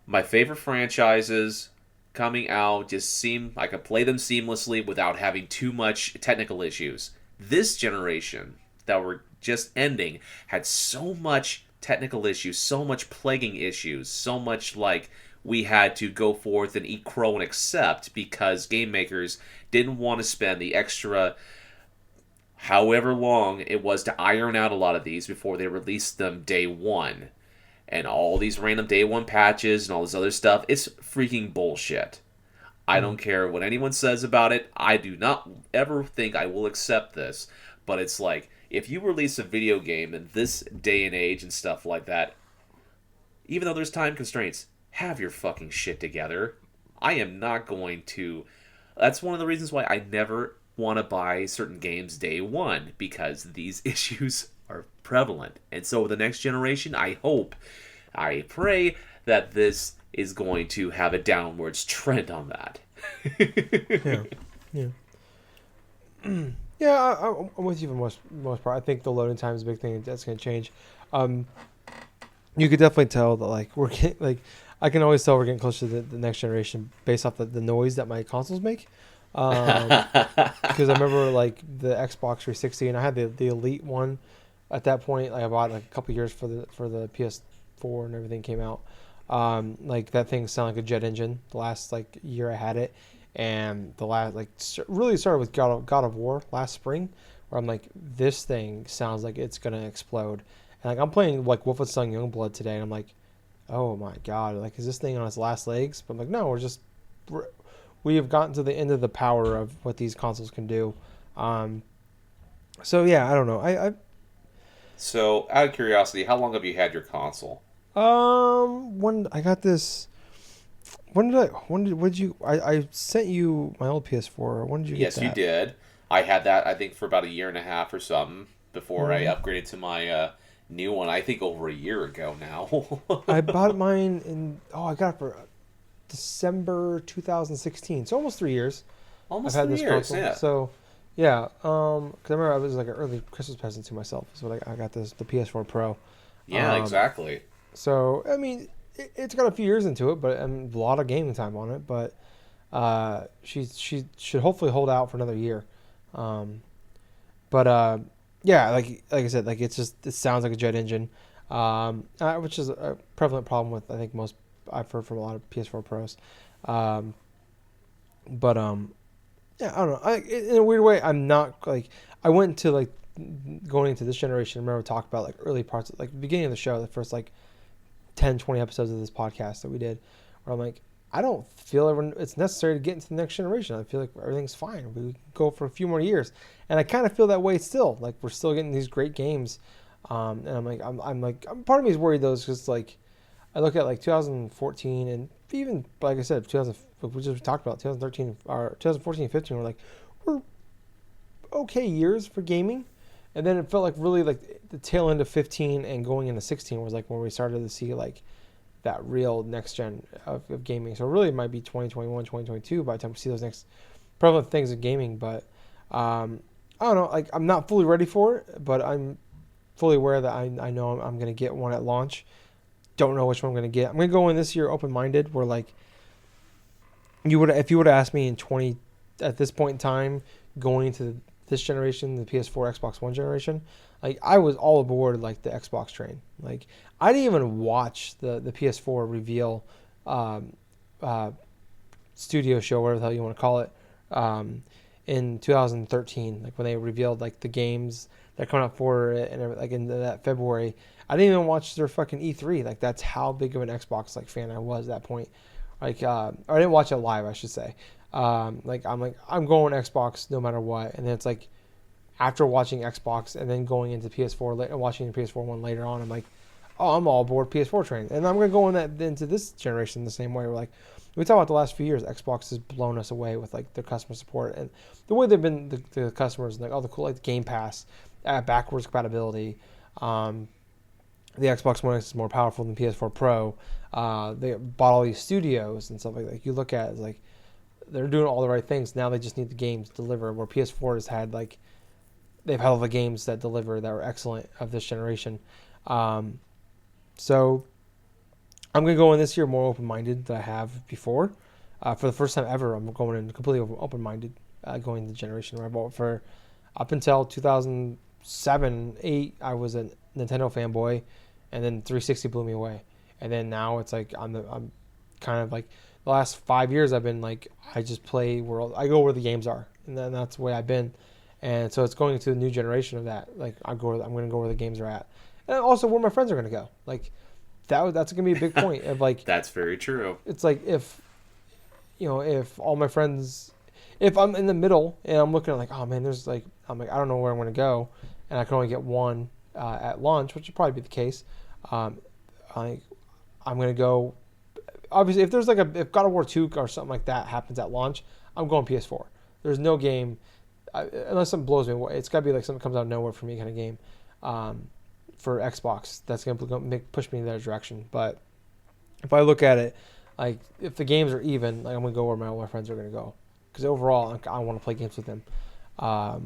My favorite franchises coming out just seem I could play them seamlessly without having too much technical issues. This generation that we're just ending had so much technical issues, so much plaguing issues, so much like we had to go forth and eat crow and accept because game makers didn't want to spend the extra however long it was to iron out a lot of these before they released them day one. And all these random day one patches and all this other stuff, it's freaking bullshit. I don't care what anyone says about it. I do not ever think I will accept this. But it's like, if you release a video game in this day and age and stuff like that, even though there's time constraints, have your fucking shit together. I am not going to. That's one of the reasons why I never want to buy certain games day one, because these issues are prevalent. And so the next generation, I pray that this is going to have a downwards trend on that. Yeah, yeah, yeah. I'm with you for most part. I think the loading time is a big thing that's going to change. You could definitely tell that like we're getting like I can always tell we're getting closer to the next generation based off the noise that my consoles make. Because I remember like the Xbox 360 and I had the Elite one at that point. Like, I bought like a couple years for the PS4 and everything came out. Like that thing sounded like a jet engine the last like year I had it, and the last like really started with God of War last spring, where I'm like, this thing sounds like it's gonna explode. And like I'm playing like Wolfenstein YoungBlood today, and I'm like, oh my god, like is this thing on its last legs? But I'm like, no, we have gotten to the end of the power of what these consoles can do. So yeah, I don't know. So, out of curiosity, how long have you had your console? When I got this, I sent you my old PS4. When did you get Yes, that? you did. I had that, I think, for about a year and a half or something before I upgraded to my new one. I think over a year ago now. I bought mine I got it for December 2016. So almost 3 years. Almost I've had 3 this years, console. yeah. So yeah, because I remember I was like an early Christmas present to myself. So I got the PS4 Pro. Yeah, exactly. So I mean, it's got a few years into it, but and a lot of gaming time on it. But she should hopefully hold out for another year. Um, but yeah, like I said, like it sounds like a jet engine, which is a prevalent problem with I think most I've heard from a lot of PS4 Pros. Um, but yeah, I don't know. In a weird way, I'm not like I went to like going into this generation. I remember we talked about like early parts, like the beginning of the show, the first like 10, 20 episodes of this podcast that we did, where I'm like, I don't feel it's necessary to get into the next generation. I feel like everything's fine. We go for a few more years, and I kind of feel that way still. Like we're still getting these great games, and part of me is worried though, because like I look at like 2014 and even like I said, 2000 we just talked about 2013 or 2014 and 15 we're okay years for gaming, and then it felt like really like the tail end of 15 and going into 16 was like when we started to see like that real next gen of gaming. So really it might be 2021, 2022 by the time we see those next prevalent things in gaming. But I don't know, like I'm not fully ready for it, but I'm fully aware that I know I'm going to get one at launch. Don't know which one I'm going to get. I'm going to go in this year open-minded, where like if you would have asked me at this point in time going into this generation, the PS4, Xbox One generation, like I was all aboard like the Xbox train. Like I didn't even watch the PS4 reveal studio show, whatever the hell you want to call it, in 2013, like when they revealed like the games that are coming out for it and like in that February. I didn't even watch their fucking E3. Like that's how big of an Xbox like fan I was at that point. Like or I didn't watch it live, I should say. I'm going Xbox no matter what, and then it's like after watching Xbox and then going into PS4 and watching the PS4 one later on, I'm like, oh, I'm all aboard PS4 train, and I'm gonna go into this generation the same way. We're like, we talk about the last few years, Xbox has blown us away with like their customer support and the way they've been the customers, like all the cool like Game Pass, backwards compatibility. The Xbox One X is more powerful than PS4 Pro. They bought all these studios and stuff like that. You look at it, it's like they're doing all the right things. Now they just need the games to deliver. Where PS4 has had like they've had all the games that deliver that were excellent of this generation. So I'm going to go in this year more open-minded than I have before. For the first time ever, I'm going in completely open-minded, going the generation where I bought for up until 2007, 8. I was a Nintendo fanboy, and then 360 blew me away. And then now it's like I'm kind of like the last 5 years I've been like I just play I go where the games are, and then that's the way I've been. And so it's going into the new generation of that. Like I'm going to go where the games are at, and also where my friends are going to go. Like that's going to be a big point of like That's very true. it's like if all my friends, if I'm in the middle and I'm looking at like, oh man, I'm like, I don't know where I'm going to go, and I can only get one at launch, which would probably be the case. I'm going to go. Obviously, if there's if God of War 2 or something like that happens at launch, I'm going PS4. There's no game, unless something blows me away. It's got to be like something comes out of nowhere for me kind of game. For Xbox, that's going to push me in that direction. But if I look at it, like if the games are even, like I'm going to go where all my friends are going to go, because overall I want to play games with them. Yeah,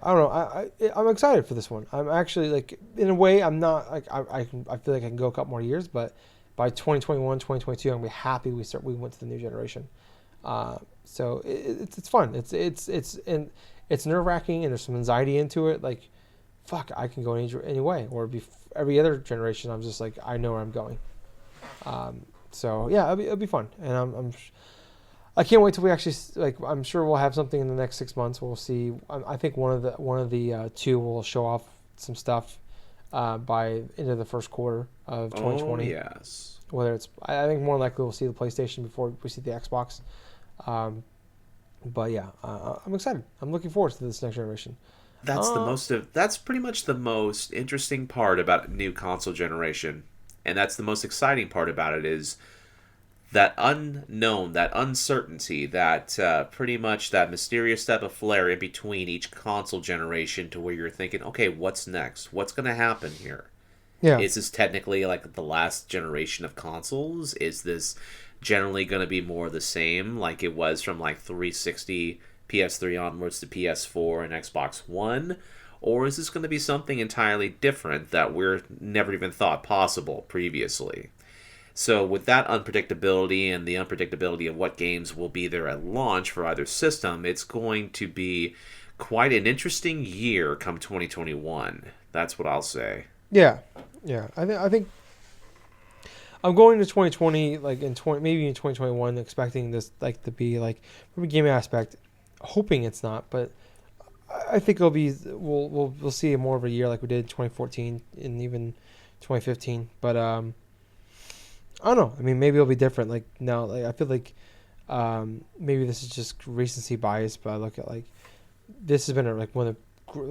I don't know. I'm excited for this one. I'm actually like, in a way, I'm not like I feel like I can go a couple more years, but by 2021, 2022, I'm gonna be happy we went to the new generation. So it's fun. It's nerve wracking, and there's some anxiety into it. Like, fuck, I can go any way, or every other generation. I'm just like, I know where I'm going. So yeah, it'll be fun, and I can't wait till we actually like. I'm sure we'll have something in the next 6 months. We'll see. I think one of the two will show off some stuff by into the first quarter of 2020. Oh yes. Whether it's, I think more likely we'll see the PlayStation before we see the Xbox. But yeah, I'm excited. I'm looking forward to this next generation. That's pretty much the most interesting part about a new console generation, and that's the most exciting part about it is that unknown, that uncertainty, that pretty much that mysterious step of flare in between each console generation to where you're thinking, okay, what's next? What's going to happen here? Yeah. Is this technically like the last generation of consoles? Is this generally going to be more of the same like it was from like 360, PS3 onwards to PS4 and Xbox One? Or is this going to be something entirely different that we're never even thought possible previously? So with that unpredictability and the unpredictability of what games will be there at launch for either system, it's going to be quite an interesting year come 2021. That's what I'll say. Yeah. I think I'm going to 2020 like maybe in 2021 expecting this like to be like from a gaming aspect, hoping it's not, but I think it'll be we'll see more of a year like we did in 2014 and even 2015. But I don't know. I mean, maybe it'll be different. Like now, like I feel like maybe this is just recency bias, but I look at like this has been like one of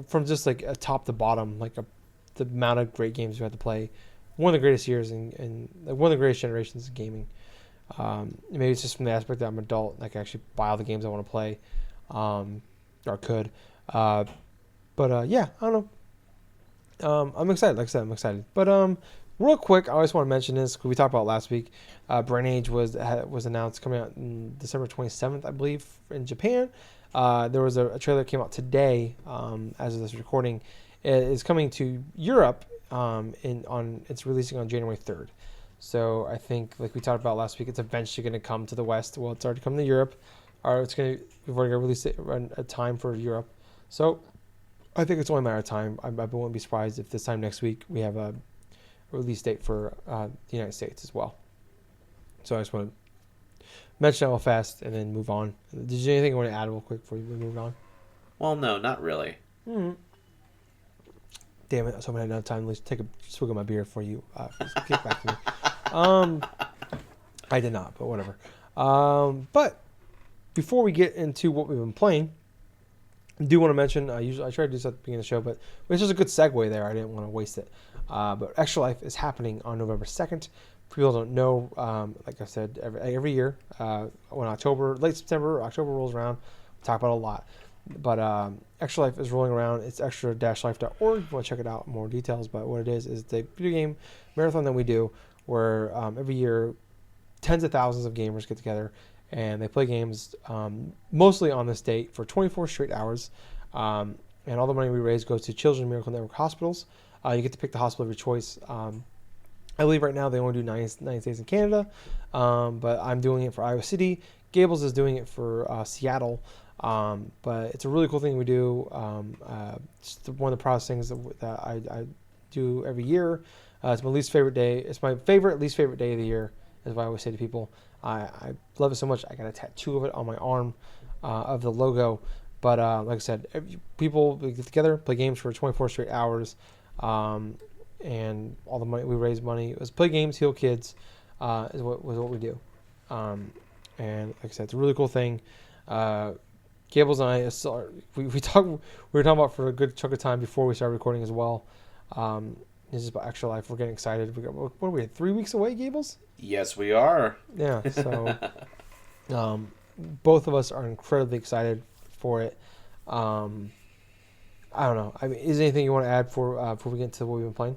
from just like a top to bottom, like the amount of great games we had to play, one of the greatest years and like one of the greatest generations of gaming. Maybe it's just from the aspect that I'm an adult, like I actually buy all the games I want to play, or could. Yeah, I don't know. I'm excited. Like I said, I'm excited. But real quick, I always want to mention this because we talked about it last week. Brain Age was announced coming out on December 27th, I believe, in Japan. There was a trailer that came out today, as of this recording. It is coming to Europe. It's releasing on January 3rd. So I think, like we talked about last week, it's eventually going to come to the West. Well, it's already coming to Europe. Or we've already released it a time for Europe. So I think it's only a matter of time. I wouldn't be surprised if this time next week we have a release date for the United States as well. So I just want to mention that real fast and then move on. Did you have anything you want to add real quick before we move on? Well, no, not really. Damn it! I was hoping I had enough time to at least take a swig of my beer for you. Get back to me. I did not, but whatever. But before we get into what we've been playing, I do want to mention, I try to do this at the beginning of the show, but it's just a good segue there. I didn't want to waste it. But Extra Life is happening on November 2nd. For people who don't know, like I said, every year, when late September, October rolls around, we talk about it a lot. But Extra Life is rolling around. It's extra-life.org. If you want to check it out, more details. But what it is it's a video game marathon that we do where every year tens of thousands of gamers get together and they play games mostly on this date for 24 straight hours. And all the money we raise goes to Children's Miracle Network hospitals. You get to pick the hospital of your choice. I believe right now they only do nine states in Canada, but I'm doing it for Iowa City. Gables is doing it for Seattle. But it's a really cool thing we do. It's one of the proudest things that I do every year. It's my least favorite day. It's my least favorite day of the year, is what I always say to people. I love it so much. I got a tattoo of it on my arm, of the logo. But like I said, people get together, play games for 24 straight hours, and all the money we raise money. It was play games, heal kids, is what we do. And like I said, it's a really cool thing. Gables and I, we were talking about for a good chunk of time before we started recording as well. This is about Extra Life. We're getting excited. What are we, 3 weeks away, Gables? Yes, we are. Yeah, so both of us are incredibly excited for it. I don't know. I mean, is there anything you want to add before we get into what we've been playing?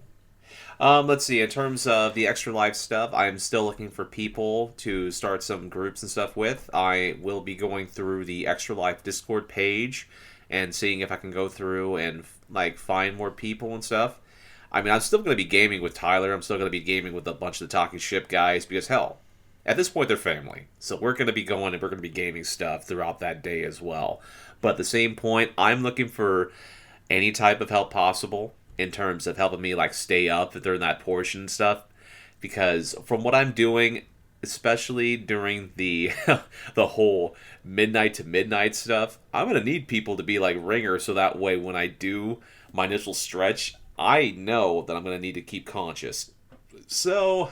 Let's see. In terms of the Extra Life stuff, I'm still looking for people to start some groups and stuff with. I will be going through the Extra Life Discord page and seeing if I can go through and find more people and stuff. I mean, I'm still going to be gaming with Tyler. I'm still going to be gaming with a bunch of the Talking Ship guys because, hell, at this point, they're family. So we're going to be going and we're going to be gaming stuff throughout that day as well. But at the same point, I'm looking for any type of help possible in terms of helping me stay up during that portion and stuff. Because from what I'm doing, especially during the the whole midnight to midnight stuff, I'm going to need people to be ringers so that way when I do my initial stretch, I know that I'm going to need to keep conscious. So,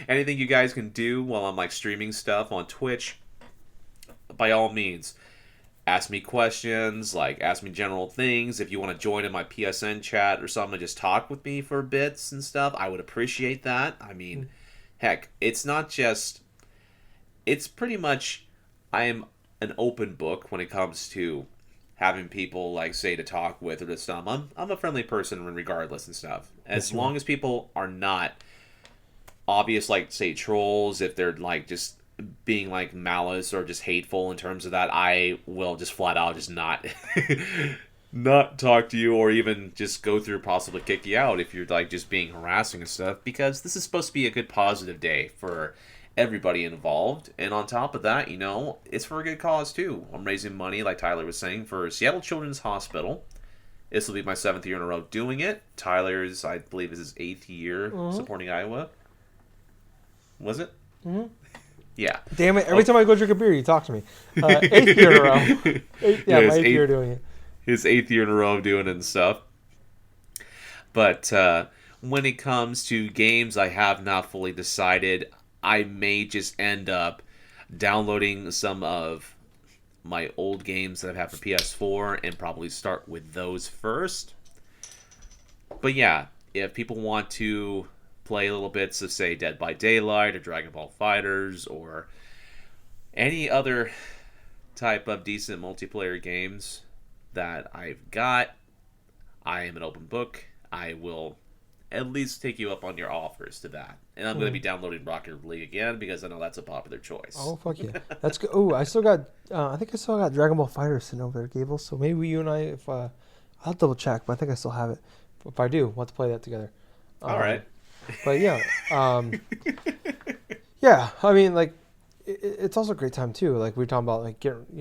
anything you guys can do while I'm streaming stuff on Twitch, by all means, ask me questions, ask me general things. If you want to join in my PSN chat or something, just talk with me for bits and stuff, I would appreciate that. I mean, heck, it's not just, it's pretty much, I am an open book when it comes to having people say to talk with or to stuff. I'm a friendly person regardless and stuff. As long as people are not obvious, say trolls, if they're just being malice or just hateful in terms of that, I will just flat out just not not talk to you or even just go through possibly kick you out if you're just being harassing and stuff, because this is supposed to be a good positive day for everybody involved. And on top of that, it's for a good cause too. I'm raising money, like Tyler was saying, for Seattle Children's Hospital. This will be my 7th year in a row doing it. Tyler's, I believe, is his 8th year supporting Iowa. Was it? Mm-hmm. Yeah. Damn it. Every time I go drink a beer, you talk to me. 8th year in a row. My 8th year doing it. His 8th year in a row of doing it and stuff. But when it comes to games, I have not fully decided. I may just end up downloading some of my old games that I've had for PS4 and probably start with those first. But yeah, if people want to play little bits of, say, Dead by Daylight or Dragon Ball FighterZ or any other type of decent multiplayer games that I've got, I am an open book. I will at least take you up on your offers to that. And I'm going to be downloading Rocket League again because I know that's a popular choice. Oh, fuck yeah. That's good. Oh, I still got, I think I still got Dragon Ball FighterZ sitting over there, Gable. So maybe you and I, I'll double check, but I think I still have it. If I do, we'll have to play that together. All right. But yeah. Yeah, I mean, it's also a great time too. We were talking about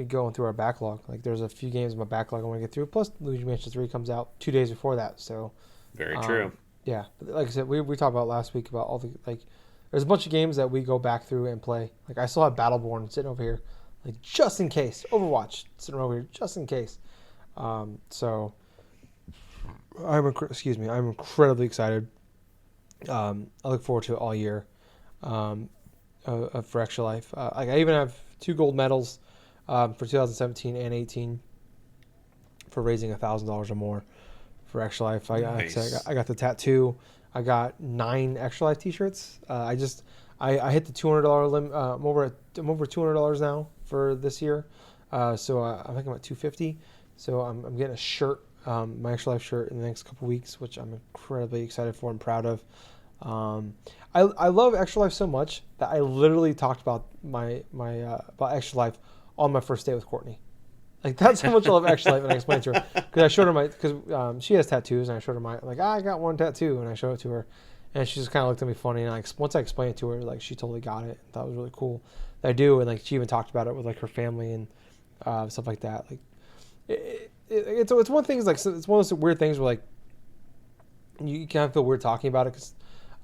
going through our backlog. There's a few games in my backlog I want to get through. Plus, Luigi Mansion 3 comes out 2 days before that. So very true. Yeah, but like I said, we talked about last week about all the there's a bunch of games that we go back through and play. I still have Battleborn sitting over here, just in case. Overwatch sitting over here just in case. So I'm incredibly excited. I look forward to it all year. For Extra Life, I even have 2 gold medals for 2017 and 18 for raising $1,000 or more for Extra Life. Nice. I got the tattoo. I got 9 Extra Life T-shirts. I hit the $200 limit. I'm over $200 now for this year. So I think I'm at $250. So I'm getting a shirt, my Extra Life shirt, in the next couple weeks, which I'm incredibly excited for and proud of. I love Extra Life so much that I literally talked about about Extra Life on my first date with Courtney. That's how much I love Extra Life, and I explained to her because I showed her because she has tattoos, and I showed her I got one tattoo, and I showed it to her, And she just kind of looked at me funny, and once I explained it to her, like she totally got it. That was really cool. I do, and like she even talked about it with like her family and stuff like that. Like it's one of the things, like it's one of those weird things where like you kind of feel weird talking about it because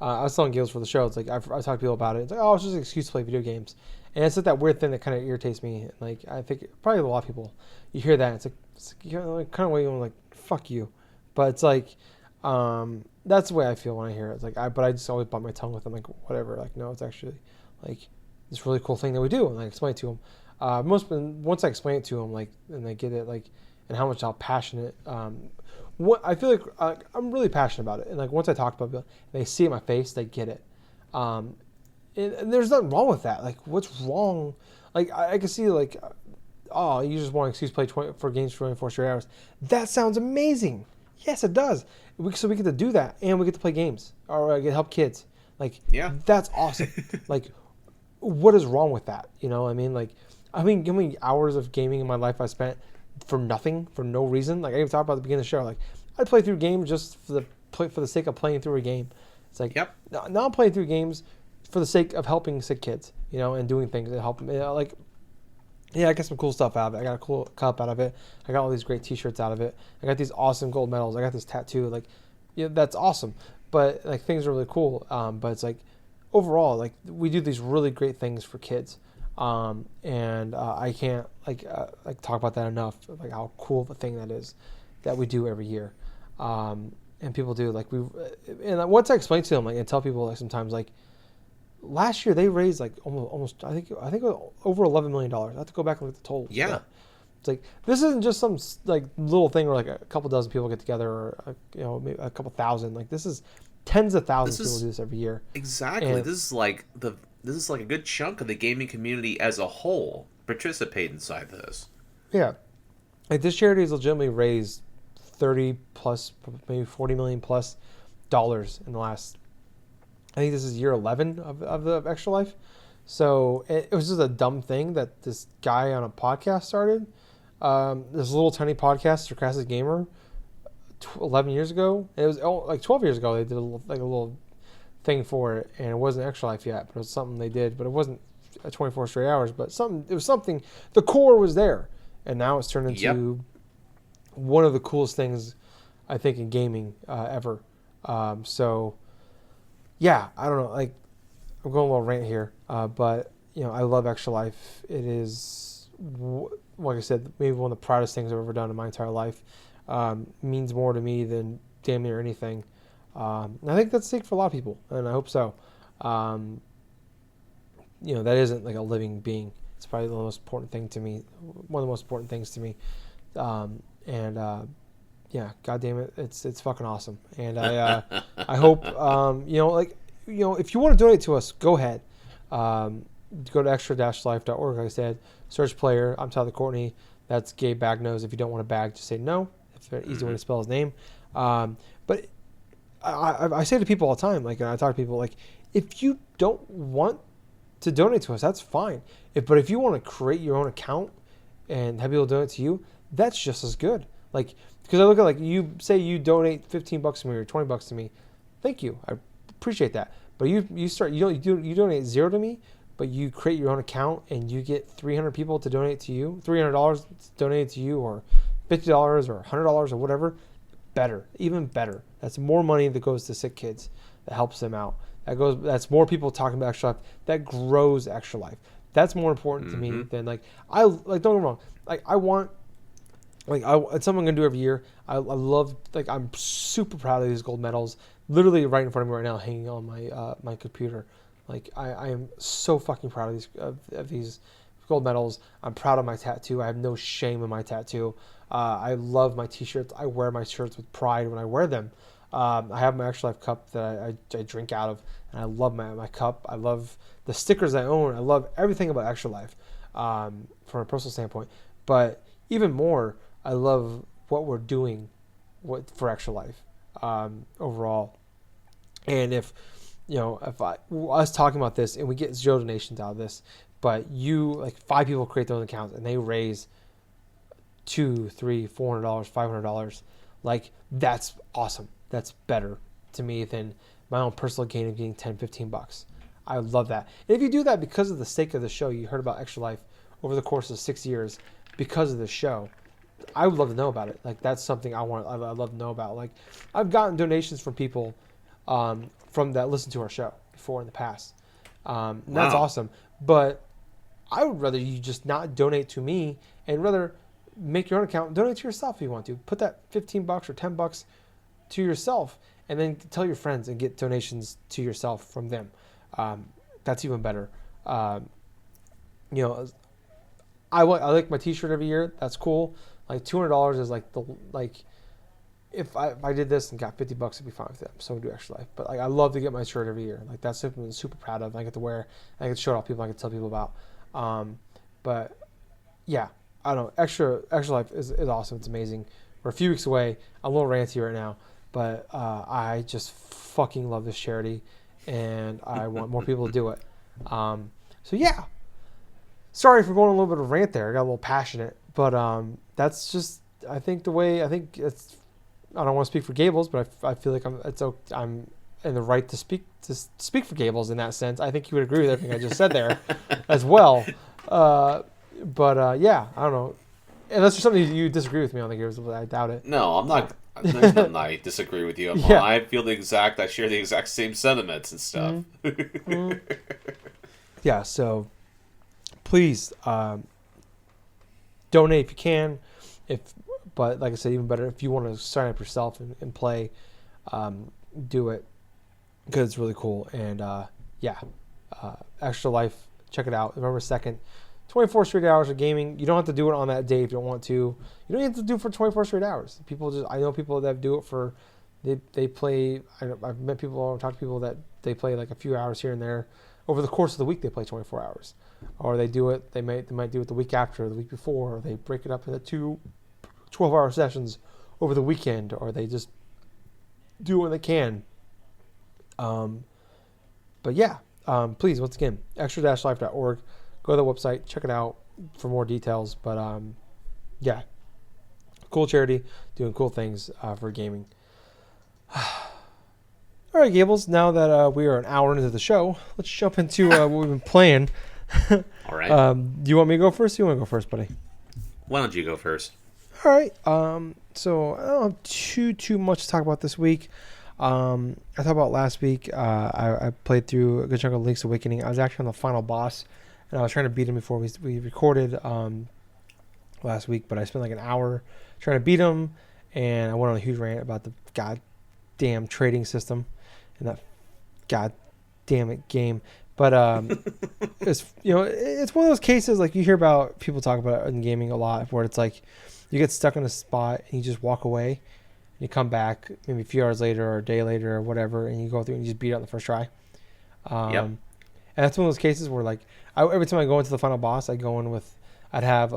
I was telling Gables for the show. It's like I talk to people about it. It's like, oh, it's just an excuse to play video games, and it's like that weird thing that kind of irritates me. Like I think probably a lot of people, you hear that, it's like you know, like kind of way you're like fuck you, but it's like that's the way I feel when I hear it. It's like but I just always bite my tongue with them, like whatever. Like no, it's actually like this really cool thing that we do, and I explain it to them. Once I explain it to them, like and they get it, like and how passionate. What I feel like I'm really passionate about it, and like once I talk about it, and they see it in my face, they get it. And there's nothing wrong with that. Like, what's wrong? Like, I can see like, oh, you just want an excuse to play for games for 24 straight hours. That sounds amazing. Yes, it does. So we get to do that, and we get to play games, or get to help kids. Like, Yeah, that's awesome. Like, what is wrong with that? You know, I mean, like, how many hours of gaming in my life I spent for nothing, for no reason. Like I even talked about at the beginning of the show. Like I'd play through games just for the sake of playing through a game. It's like now I'm playing through games for the sake of helping sick kids, you know, and doing things that help them. You know, like I got some cool stuff out of it. I got a cool cup out of it. I got all these great T-shirts out of it. I got these awesome gold medals. I got this tattoo. Like, yeah, that's awesome. But like things are really cool. But it's like overall, like we do these really great things for kids. And I can't like talk about that enough, like how cool of a thing that is that we do every year. And people do like and once I explain to them, like, and tell people like sometimes like last year they raised like almost I think it was over $11 million. I have to go back and look at the total. Yeah. It's like this isn't just some like little thing where like a couple dozen people get together, or you know, maybe a couple thousand. Like this is tens of thousands of people do this every year. Exactly. And this is like a good chunk of the gaming community as a whole participate inside this. Yeah, like this charity has legitimately raised 30 plus, maybe 40 million plus dollars in the last. I think this is year 11 of the Extra Life. So it was just a dumb thing that this guy on a podcast started. This little tiny podcast, Sarcastic Gamer, 11 years ago. It was like 12 years ago. They did a little thing for it, and it wasn't Extra Life yet, but it was something they did. But it wasn't 24 straight hours, but it was something. The core was there, and now it's turned into one of the coolest things I think in gaming ever. So yeah, I don't know. Like I'm going a little rant here, but you know I love Extra Life. It is, like I said, maybe one of the proudest things I've ever done in my entire life. Means more to me than damn near anything. I think that's the sake for a lot of people, and I hope so. You know, that isn't like a living being. It's probably the most important thing to me. One of the most important things to me. Yeah, God damn it, it's fucking awesome. And I hope you know, like, you know, if you want to donate to us, go ahead. Go to extra-life.org. Like I said, search player. I'm Tyler Courtney. That's Gabe Bagnose. If you don't want a bag, just say no. It's an easy way to spell his name. But I say to people all the time, like, and I talk to people, like, if you don't want to donate to us, that's fine. But if you want to create your own account and have people donate to you, that's just as good. Like, because I look at, like, you say you donate $15 to me or $20 to me, thank you, I appreciate that. But you donate $0 to me, but you create your own account and you get 300 people to donate to you, $300 donated to you, or $50 or $100 or whatever. Better, even better. That's more money that goes to sick kids. That helps them out. That's more people talking about Extra Life. That grows Extra Life. That's more important to me than don't get me wrong. Like I want, it's something I'm gonna do every year. I love, like, I'm super proud of these gold medals. Literally right in front of me right now, hanging on my computer. Like I am so fucking proud of these gold medals. I'm proud of my tattoo. I have no shame in my tattoo. I love my t-shirts. I wear my shirts with pride when I wear them. I have my Extra Life cup that I drink out of, and I love my cup. I love the stickers I own. I love everything about Extra Life from a personal standpoint. But even more, I love what we're doing for Extra Life overall. And if us talking about this and we get 0 donations out of this, but 5 people create their own accounts and they raise $200, $300, $400, $500, like, that's awesome. That's better to me than my own personal gain of getting $10-15. I would love that. And if you do that because of the sake of the show, you heard about Extra Life over the course of 6 years because of the show, I would love to know about it. Like, that's something I'd love to know about. Like, I've gotten donations from people from that listen to our show before in the past. And that's awesome. But I would rather you just not donate to me and rather make your own account and donate to yourself if you want to. Put that $15 or $10 to yourself and then tell your friends and get donations to yourself from them. That's even better. I like my T-shirt every year. That's cool. Like $200 is if I did this and got $50, it'd be fine with them. So we do Extra Life. But like, I love to get my shirt every year. Like, that's something I'm super proud of. I get to wear. I get to show it off people. I get to tell people about. But yeah, I don't know. Extra Life is awesome. It's amazing. We're a few weeks away. I'm a little ranty right now, but I just fucking love this charity, and I want more people to do it. So yeah. Sorry for going a little bit of a rant there. I got a little passionate, but that's just, I think it's. I don't want to speak for Gables, but I feel like I'm in the right to speak for Gables in that sense. I think you would agree with everything I just said there, as well. Yeah, I don't know. Unless there's something you disagree with me on the Gables, I doubt it. No, I'm not. There's nothing I disagree with you on. Yeah. I share the exact same sentiments and stuff. Mm-hmm. Yeah, so please donate if you can. But like I said, even better, if you want to sign up yourself and play, do it, because it's really cool. And Extra Life, check it out. November 2nd, 24 straight hours of gaming. You don't have to do it on that day if you don't want to. You don't have to do it for 24 straight hours. I know people that do it for, they play. I've met people, or talked to people that they play like a few hours here and there. Over the course of the week, they play 24 hours, or they do it. They might do it the week after, or the week before, or they break it up into 2 12-hour sessions over the weekend, or they just do it when they can. But yeah, please, once again, extra-life.org. Go to the website, check it out for more details. But yeah, cool charity, doing cool things for gaming. All right, Gables, now that we are an hour into the show, let's jump into what we've been playing. All right. Do you want me to go first? Or you want to go first, buddy? Why don't you go first? All right. So I don't have too much to talk about this week. I talked about last week. I played through a good chunk of Link's Awakening. I was actually on the final boss, and I was trying to beat him before we recorded last week. But I spent like an hour trying to beat him, and I went on a huge rant about the goddamn trading system and that goddamn it game. But it's it's one of those cases like you hear about people talk about in gaming a lot, where it's like you get stuck in a spot and you just walk away, and you come back maybe a few hours later or a day later or whatever, and you go through and you just beat it on the first try. Yep. And that's one of those cases where like every time I go into the final boss, I'd have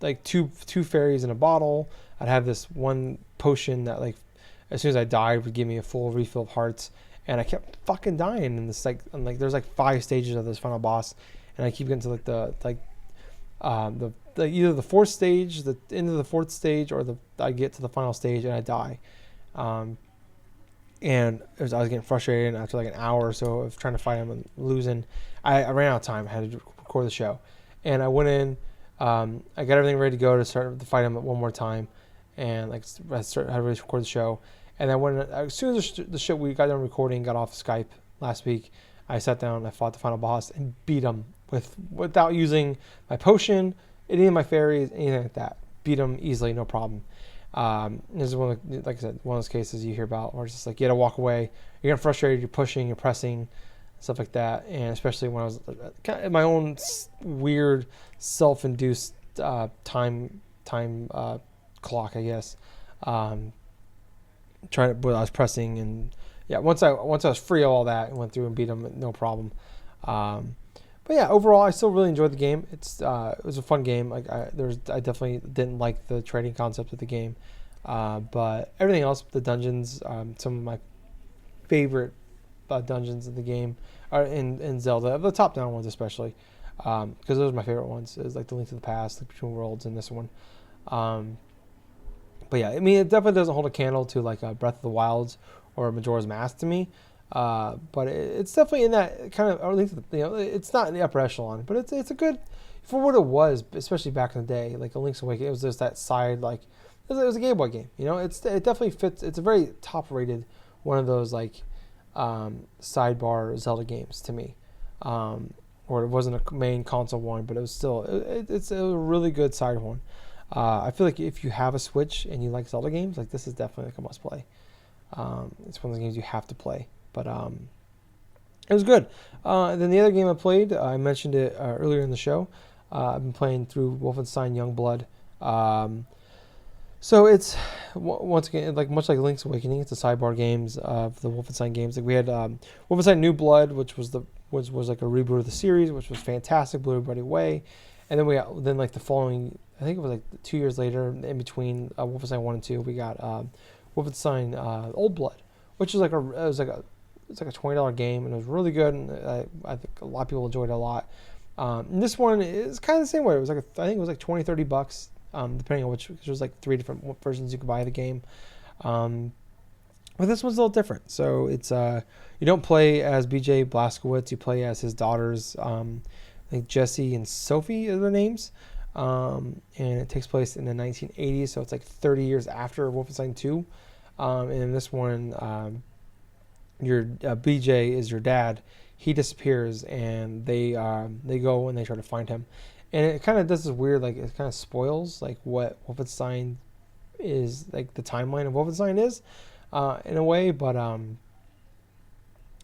like two fairies in a bottle. I'd have this one potion that like as soon as I died would give me a full refill of hearts, and I kept fucking dying in this there's like 5 stages of this final boss, and I keep getting to either the 4th stage, the end of the 4th stage, or I get to the final stage and I die. And I was getting frustrated, and after like an hour or so of trying to fight him and losing, I ran out of time. I had to record the show, and I went in. I got everything ready to go to start to fight him one more time, and I had ready to record the show. And then as soon as the show we got done recording, got off Skype last week, I sat down and I fought the final boss and beat him without using my potion, any of my fairies, anything like that. Beat him easily, no problem. This is like I said, one of those cases you hear about where it's just like you got to walk away. You're getting frustrated. You're pushing. You're pressing, stuff like that. And especially when I was kind of my own weird self-induced time clock, I guess. I was pressing, and yeah, once I was free of all that and went through and beat him, no problem. But yeah, overall, I still really enjoyed the game. It was a fun game. Like I definitely didn't like the trading concept of the game, but everything else, the dungeons, some of my favorite dungeons in the game are in Zelda, the top-down ones especially, because those are my favorite ones. Is like the Link to the Past, like Between Worlds, and this one. But yeah, I mean, it definitely doesn't hold a candle to like Breath of the Wilds or Majora's Mask to me. But it's definitely in that kind of, or at least, it's not in the upper echelon, but it's a good, for what it was, especially back in the day, like a Link's Awakening. It was just that side, like it was a Game Boy game. It definitely fits. It's a very top rated one of those like sidebar Zelda games to me. Or it wasn't a main console one, but it was still it's a really good side one. I feel like if you have a Switch and you like Zelda games, like this is definitely like a must play. It's one of the games you have to play. But it was good. Then the other game I played, I mentioned it earlier in the show. I've been playing through Wolfenstein YoungBlood. So it's once again like much like Link's Awakening. It's the sidebar games of the Wolfenstein games. Like we had Wolfenstein New Blood, which was like a reboot of the series, which was fantastic, blew everybody away. And then like the following, I think it was like 2 years later, in between Wolfenstein 1 and 2, we got Wolfenstein Old Blood, which is like it's like a $20 game, and it was really good, and I think a lot of people enjoyed it a lot. And this one is kind of the same way. It was like I think it was like $20-$30, depending on which. There's like 3 different versions you could buy of the game. But this one's a little different. So it's you don't play as BJ Blazkowicz. You play as his daughters. I think Jesse and Sophie are their names. And it takes place in the 1980s, so it's like 30 years after Wolfenstein 2. And in this one, your BJ is your dad. He disappears, and they go and they try to find him. And it kind of does this weird, like it kind of spoils like what Wolfenstein is, like the timeline of Wolfenstein is, in a way. But I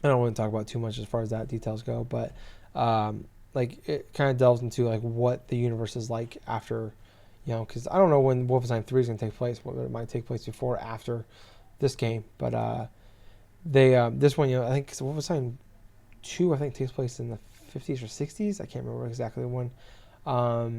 don't want to talk about too much as far as that details go. But like it kind of delves into like what the universe is like after, because I don't know when Wolfenstein 3 is going to take place. Whether it might take place before or after this game. But this one, I think Wolfenstein 2, I think takes place in the 50s or 60s. I can't remember exactly when. I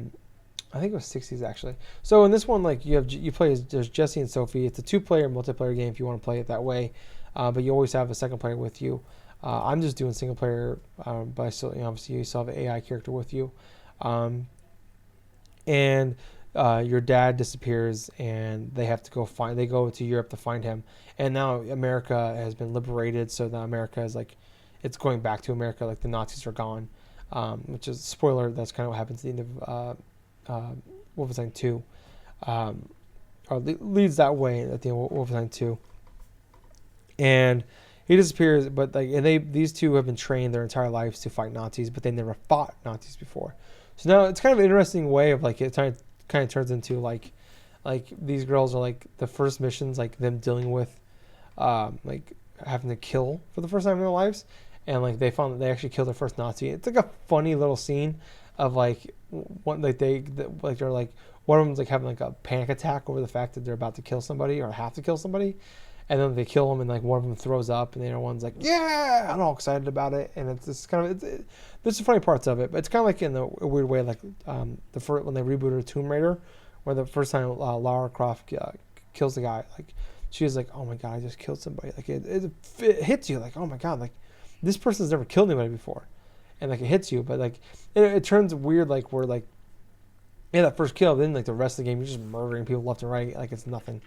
think it was 60s actually. So in this one, like you play as there's Jesse and Sophie. It's a 2-player multiplayer game if you want to play it that way, but you always have a second player with you. I'm just doing single player, but I still, obviously you still have an AI character with you, and your dad disappears, and they have to They go to Europe to find him, and now America has been liberated. So now America is like, it's going back to America. Like the Nazis are gone, which is spoiler. That's kind of what happens at the end of Wolfenstein 2, or leads that way at the end of Wolfenstein 2, and he disappears. But like, and these two have been trained their entire lives to fight Nazis, but they never fought Nazis before. So now it's kind of an interesting way of like it kind of turns into like these girls are like the first missions, like them dealing with like having to kill for the first time in their lives, and like they found that they actually killed their first Nazi. It's like a funny little scene of like one like they're like one of them's like having like a panic attack over the fact that they're about to kill somebody or have to kill somebody, and then they kill them, and like one of them throws up, and the other one's like, yeah, I'm all excited about it. And it's just kind of there's some funny parts of it, but it's kind of like in a weird way, like when they rebooted Tomb Raider, where the first time Lara Croft kills the guy, like she's like, oh my god, I just killed somebody. Like it hits you, like, oh my god, like this person's never killed anybody before, and like it hits you, but like it turns weird, like where like that first kill, then like the rest of the game you're just murdering people left and right, like it's nothing.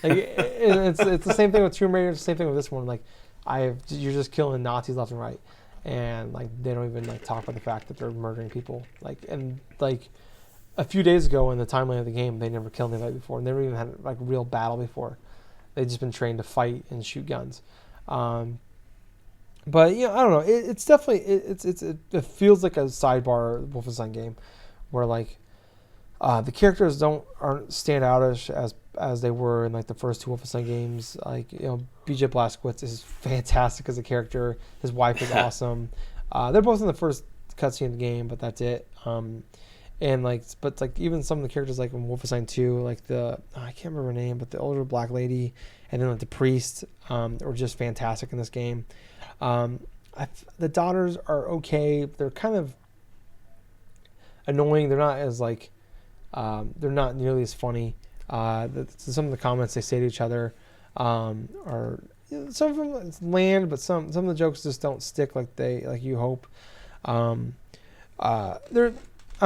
Like it's the same thing with Tomb Raider, it's the same thing with this one. Like you're just killing Nazis left and right, and like they don't even like talk about the fact that they're murdering people. Like, and like a few days ago in the timeline of the game, they never killed anybody before, and they never even had like real battle before. They've just been trained to fight and shoot guns. But I don't know. It's definitely it feels like a sidebar Wolfenstein game, where like the characters aren't stand out as they were in like the first 2 Wolfenstein games. Like BJ Blazkowicz is fantastic as a character. His wife is awesome. They're both in the first cutscene of the game, but that's it. And like, but like even some of the characters like in Wolfenstein 2, like I can't remember her name, but the older black lady, and then like the priest, are just fantastic in this game. The daughters are okay. They're kind of annoying. They're not as like, they're not nearly as funny. Some of the comments they say to each other are, some of them land, but some of the jokes just don't stick like you hope. I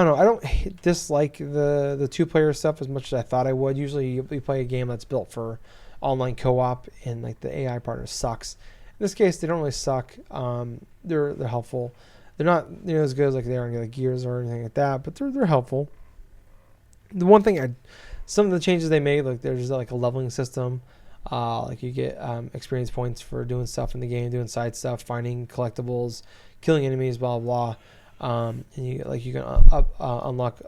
don't know. I don't dislike the 2-player stuff as much as I thought I would. Usually, we play a game that's built for online co-op, and like the AI partner sucks. this case, they don't really suck. They're helpful. They're not as good as like they are in like Gears or anything like that, but they're helpful. The one thing some of the changes they made, like there's like a leveling system. Like you get experience points for doing stuff in the game, doing side stuff, finding collectibles, killing enemies, blah blah. And you can unlock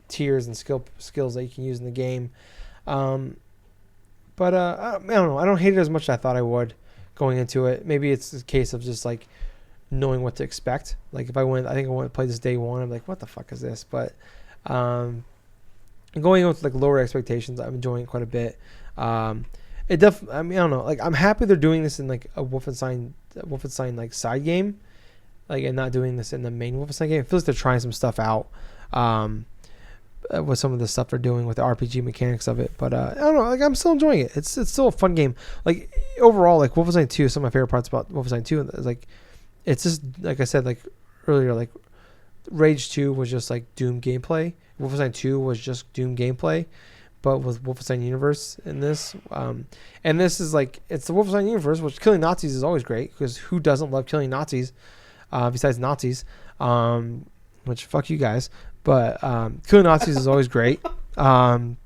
tiers and skills that you can use in the game. But I don't know. I don't hate it as much as I thought I would going into it. Maybe it's a case of just like knowing what to expect. Like if I went to play this day one, I'm like, what the fuck is this? But going in with like lower expectations, I'm enjoying it quite a bit. I don't know. Like I'm happy they're doing this in like a Wolfenstein like side game, like and not doing this in the main Wolfenstein game. It feels like they're trying some stuff out. With some of the stuff they're doing with the RPG mechanics of it, but I don't know. Like I'm still enjoying it. It's still a fun game. Like overall, like Wolfenstein 2. Some of my favorite parts about Wolfenstein 2 is like it's just like I said like earlier. Like Rage 2 was just like Doom gameplay. Wolfenstein 2 was just Doom gameplay, but with Wolfenstein Universe in this. And this is like it's the Wolfenstein Universe, which killing Nazis is always great because who doesn't love killing Nazis? Besides Nazis, which fuck you guys. But killing Nazis is always great. I'm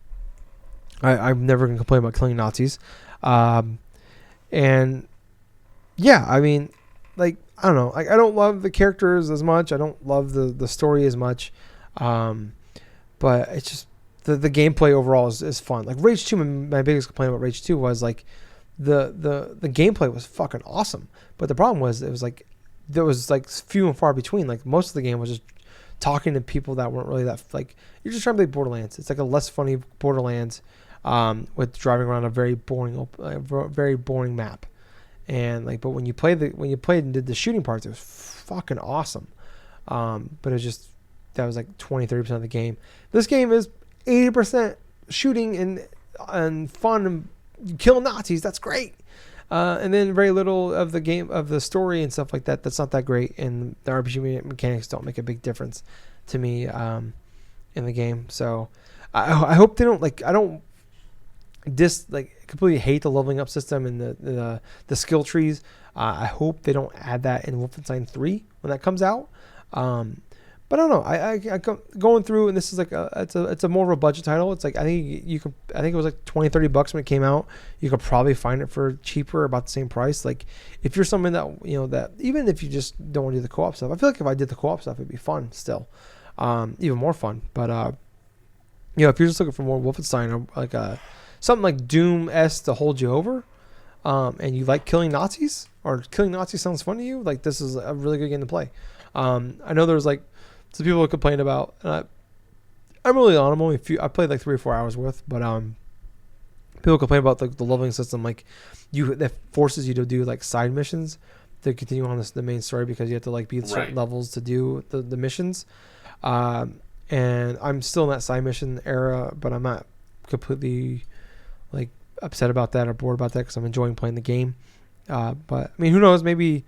never going to complain about killing Nazis. And yeah, I mean, like, I don't know. Like, I don't love the characters as much. I don't love the story as much. But it's just the gameplay overall is fun. Like Rage 2, my biggest complaint about Rage 2 was like the gameplay was fucking awesome. But the problem was there was like few and far between. Like most of the game was just talking to people that weren't really that like you're just trying to play Borderlands. It's like a less funny Borderlands with driving around a very boring map. And like, but when you played and did the shooting parts, it was fucking awesome. But it was just that was like 20-30% of the game. This game is 80% shooting and fun and killing Nazis. That's great. And then very little of the game of the story and stuff like that. That's not that great, and the RPG mechanics don't make a big difference to me in the game. So I hope they don't like. I don't completely hate the leveling up system and the skill trees. I hope they don't add that in Wolfenstein 3 when that comes out. But I don't know. I going through, and this is like it's a more of a budget title. It's like I think it was like $20-$30 when it came out. You could probably find it for cheaper, about the same price. Like if you're someone that that even if you just don't want to do the co-op stuff, I feel like if I did the co-op stuff, it'd be fun still, even more fun. But if you're just looking for more Wolfenstein or like something like Doom-esque to hold you over, and you like killing Nazis or killing Nazis sounds fun to you, like this is a really good game to play. I know there's like some people who complain about, and I'm really on them. I played like 3 or 4 hours worth, but people complain about the leveling system, like that forces you to do like side missions to continue on the main story because you have to like be at certain levels to do the missions. And I'm still in that side mission era, but I'm not completely like upset about that or bored about that because I'm enjoying playing the game. But I mean, who knows? Maybe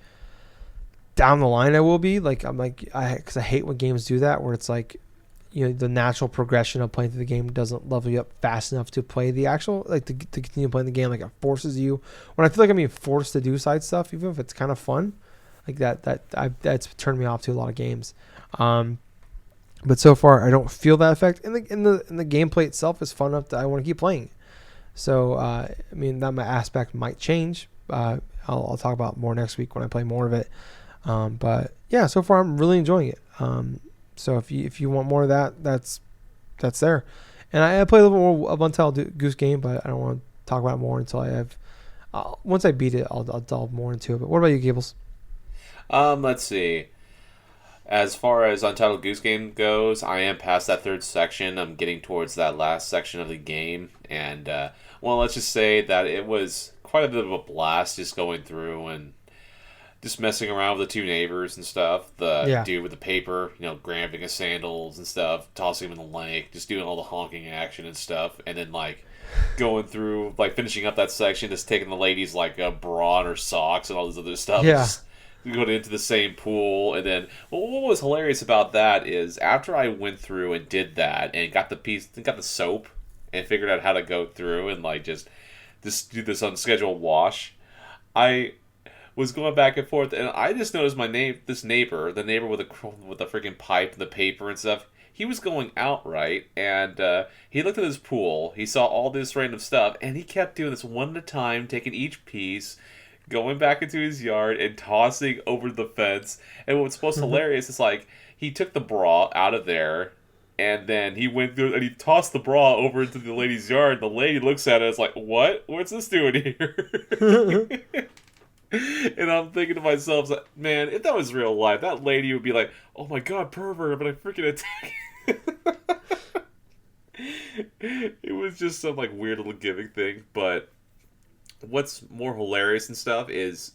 down the line I will be like because I hate when games do that where it's like the natural progression of playing through the game doesn't level you up fast enough to play the actual like to continue playing the game. Like it forces you when I feel like I'm being forced to do side stuff, even if it's kind of fun, like that's turned me off to a lot of games. But so far I don't feel that effect, and the gameplay itself is fun enough that I want to keep playing. So I mean that my aspect might change. I'll talk about more next week when I play more of it. But yeah, so far I'm really enjoying it. So if you want more of that, that's there. And I played a little more of Untitled Goose Game, but I don't want to talk about it more until I have. Once I beat it, I'll delve more into it. But what about you, Gables? Let's see. As far as Untitled Goose Game goes, I am past that third section. I'm getting towards that last section of the game, and let's just say that it was quite a bit of a blast just going through and just messing around with the two neighbors and stuff. The dude with the paper, grabbing his sandals and stuff, tossing him in the lake, just doing all the honking action and stuff. And then, like, going through, like, finishing up that section, just taking the ladies, like, a bra and her socks and all this other stuff. Yeah. Just going into the same pool. And then, what was hilarious about that is after I went through and did that and got the soap and figured out how to go through and, like, just just do this unscheduled wash. I was going back and forth, and I just noticed this neighbor, the neighbor with the freaking pipe and the paper and stuff. He was going out right, and he looked at his pool. He saw all this random stuff, and he kept doing this one at a time, taking each piece, going back into his yard and tossing over the fence. And what's most hilarious is like he took the bra out of there. And then he went through and he tossed the bra over into the lady's yard. The lady looks at it and is like, "What? What's this doing here?" And I'm thinking to myself, like, man, if that was real life, that lady would be like, "Oh my god, pervert!" But I freaking attack. It was just some like weird little gimmick thing. But what's more hilarious and stuff is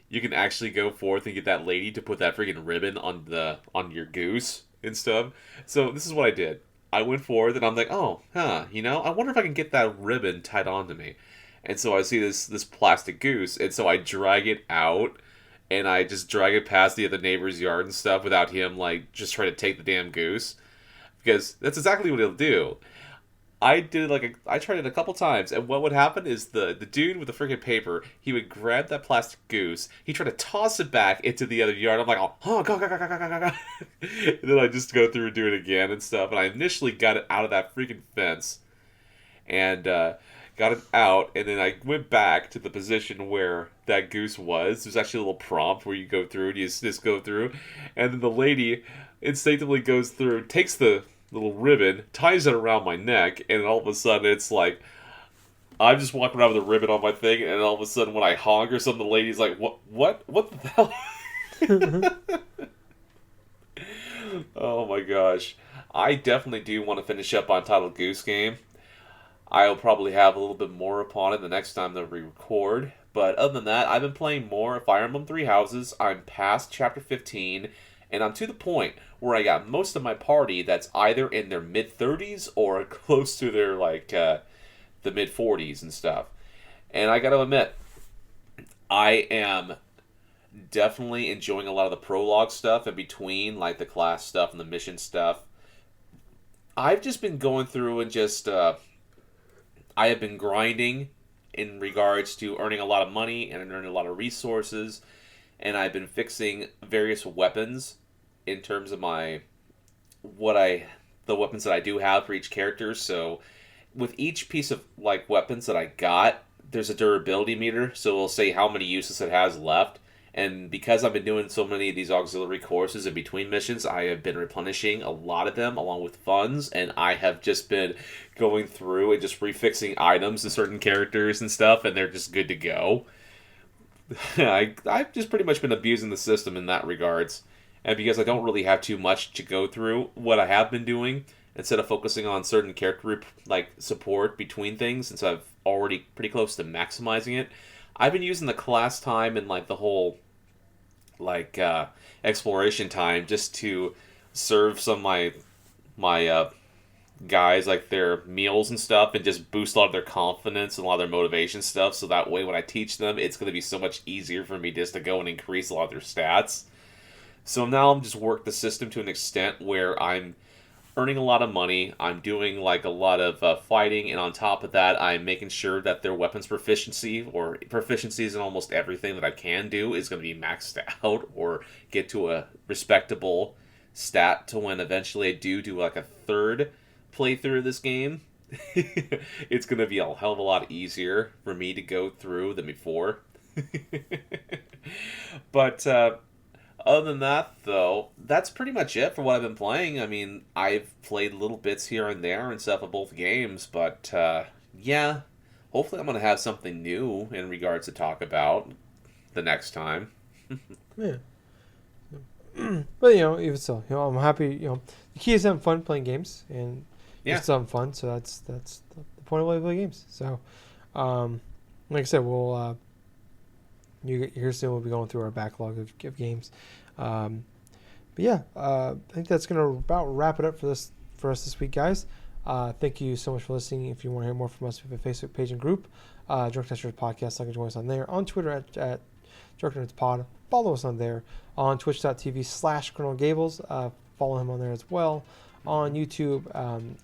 you can actually go forth and get that lady to put that freaking ribbon on your goose and stuff. So this is what I did. I went forward and I'm like, oh, I wonder if I can get that ribbon tied onto me. And so I see this plastic goose, and so I drag it out, and I just drag it past the other neighbor's yard and stuff without him like just trying to take the damn goose, because that's exactly what he'll do. I tried it a couple times, and what would happen is the dude with the freaking paper, he would grab that plastic goose, he tried to toss it back into the other yard. I'm like, oh, go. And then I just go through and do it again and stuff. And I initially got it out of that freaking fence, and got it out, and then I went back to the position where that goose was. There's actually a little prompt where you go through and you just go through, and then the lady instinctively goes through, takes the little ribbon, ties it around my neck, and all of a sudden it's like I'm just walking around with a ribbon on my thing, and all of a sudden when I honk or something, the lady's like, what the hell? Oh my gosh. I definitely do want to finish up on Untitled Goose Game. I'll probably have a little bit more upon it the next time that we record. But other than that, I've been playing more Fire Emblem Three Houses. I'm past Chapter 15, and I'm to the point where I got most of my party that's either in their mid-30s or close to their, the mid-40s and stuff. And I gotta admit, I am definitely enjoying a lot of the prologue stuff in between, like the class stuff and the mission stuff. I've just been going through and just, I have been grinding in regards to earning a lot of money and earning a lot of resources, and I've been fixing various weapons in terms of the weapons that I do have for each character. So with each piece of weapons that I got, there's a durability meter, so it'll say how many uses it has left. And because I've been doing so many of these auxiliary courses in between missions, I have been replenishing a lot of them along with funds, and I have just been going through and just refixing items to certain characters and stuff, and they're just good to go. I've just pretty much been abusing the system in that regards. And because I don't really have too much to go through, what I have been doing, instead of focusing on certain character support between things, since I've already pretty close to maximizing it, I've been using the class time and the whole exploration time just to serve some of my guys their meals and stuff, and just boost a lot of their confidence and a lot of their motivation stuff, so that way when I teach them, it's going to be so much easier for me just to go and increase a lot of their stats. So now I'm just work the system to an extent where I'm earning a lot of money, I'm doing a lot of fighting, and on top of that, I'm making sure that their weapons proficiency, or proficiencies in almost everything that I can do, is going to be maxed out or get to a respectable stat to when eventually I do a third playthrough of this game. It's going to be a hell of a lot easier for me to go through than before. But other than that, though, that's pretty much it for what I've been playing. I mean, I've played little bits here and there and stuff of both games, but yeah, hopefully I'm going to have something new in regards to talk about the next time. Yeah. But, even so, I'm happy, the key is having fun playing games, and you're still having fun, so that's the point of why we play games. So, like I said, we'll, here soon we'll be going through our backlog of games. But yeah, I think that's going to about wrap it up for us this week, guys. Thank you so much for listening. If you want to hear more from us, we have a Facebook page and group, Drunk Testers Podcast. You can join us on there. On Twitter at Drunk Nerds Pod. Follow us on there. On twitch.tv/Colonel Gables. follow him on there as well. On YouTube,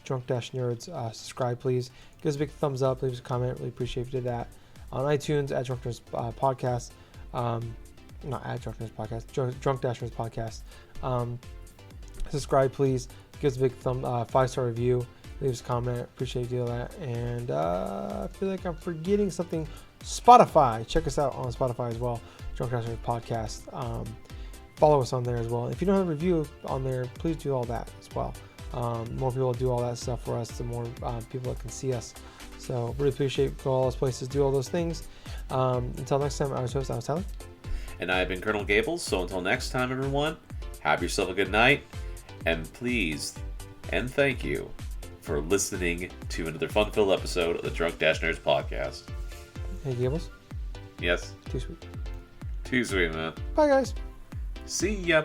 Drunk-Nerds, subscribe please. Give us a big thumbs up, leave us a comment, really appreciate if you did that. On iTunes, at Drunk Nerds Podcast, not at Drunk Nerds Podcast, Drunk-Nerds Podcast. Subscribe please, give us a big 5-star review, leave us a comment, appreciate if you do that. And I feel like I'm forgetting something. Spotify, check us out on Spotify as well, Drunk-Nerds Podcast. Follow us on there as well. If you don't have a review on there, please do all that as well. More people do all that stuff for us, the more people that can see us. So really appreciate go all those places, do all those things. Until next time, I was host, I was Tyler. And I've been Colonel Gables. So until next time, everyone, have yourself a good night. And please, and thank you for listening to another fun-filled episode of the Drunk-Nerds Podcast. Hey, Gables. Yes? Too sweet. Too sweet, man. Bye, guys. See ya.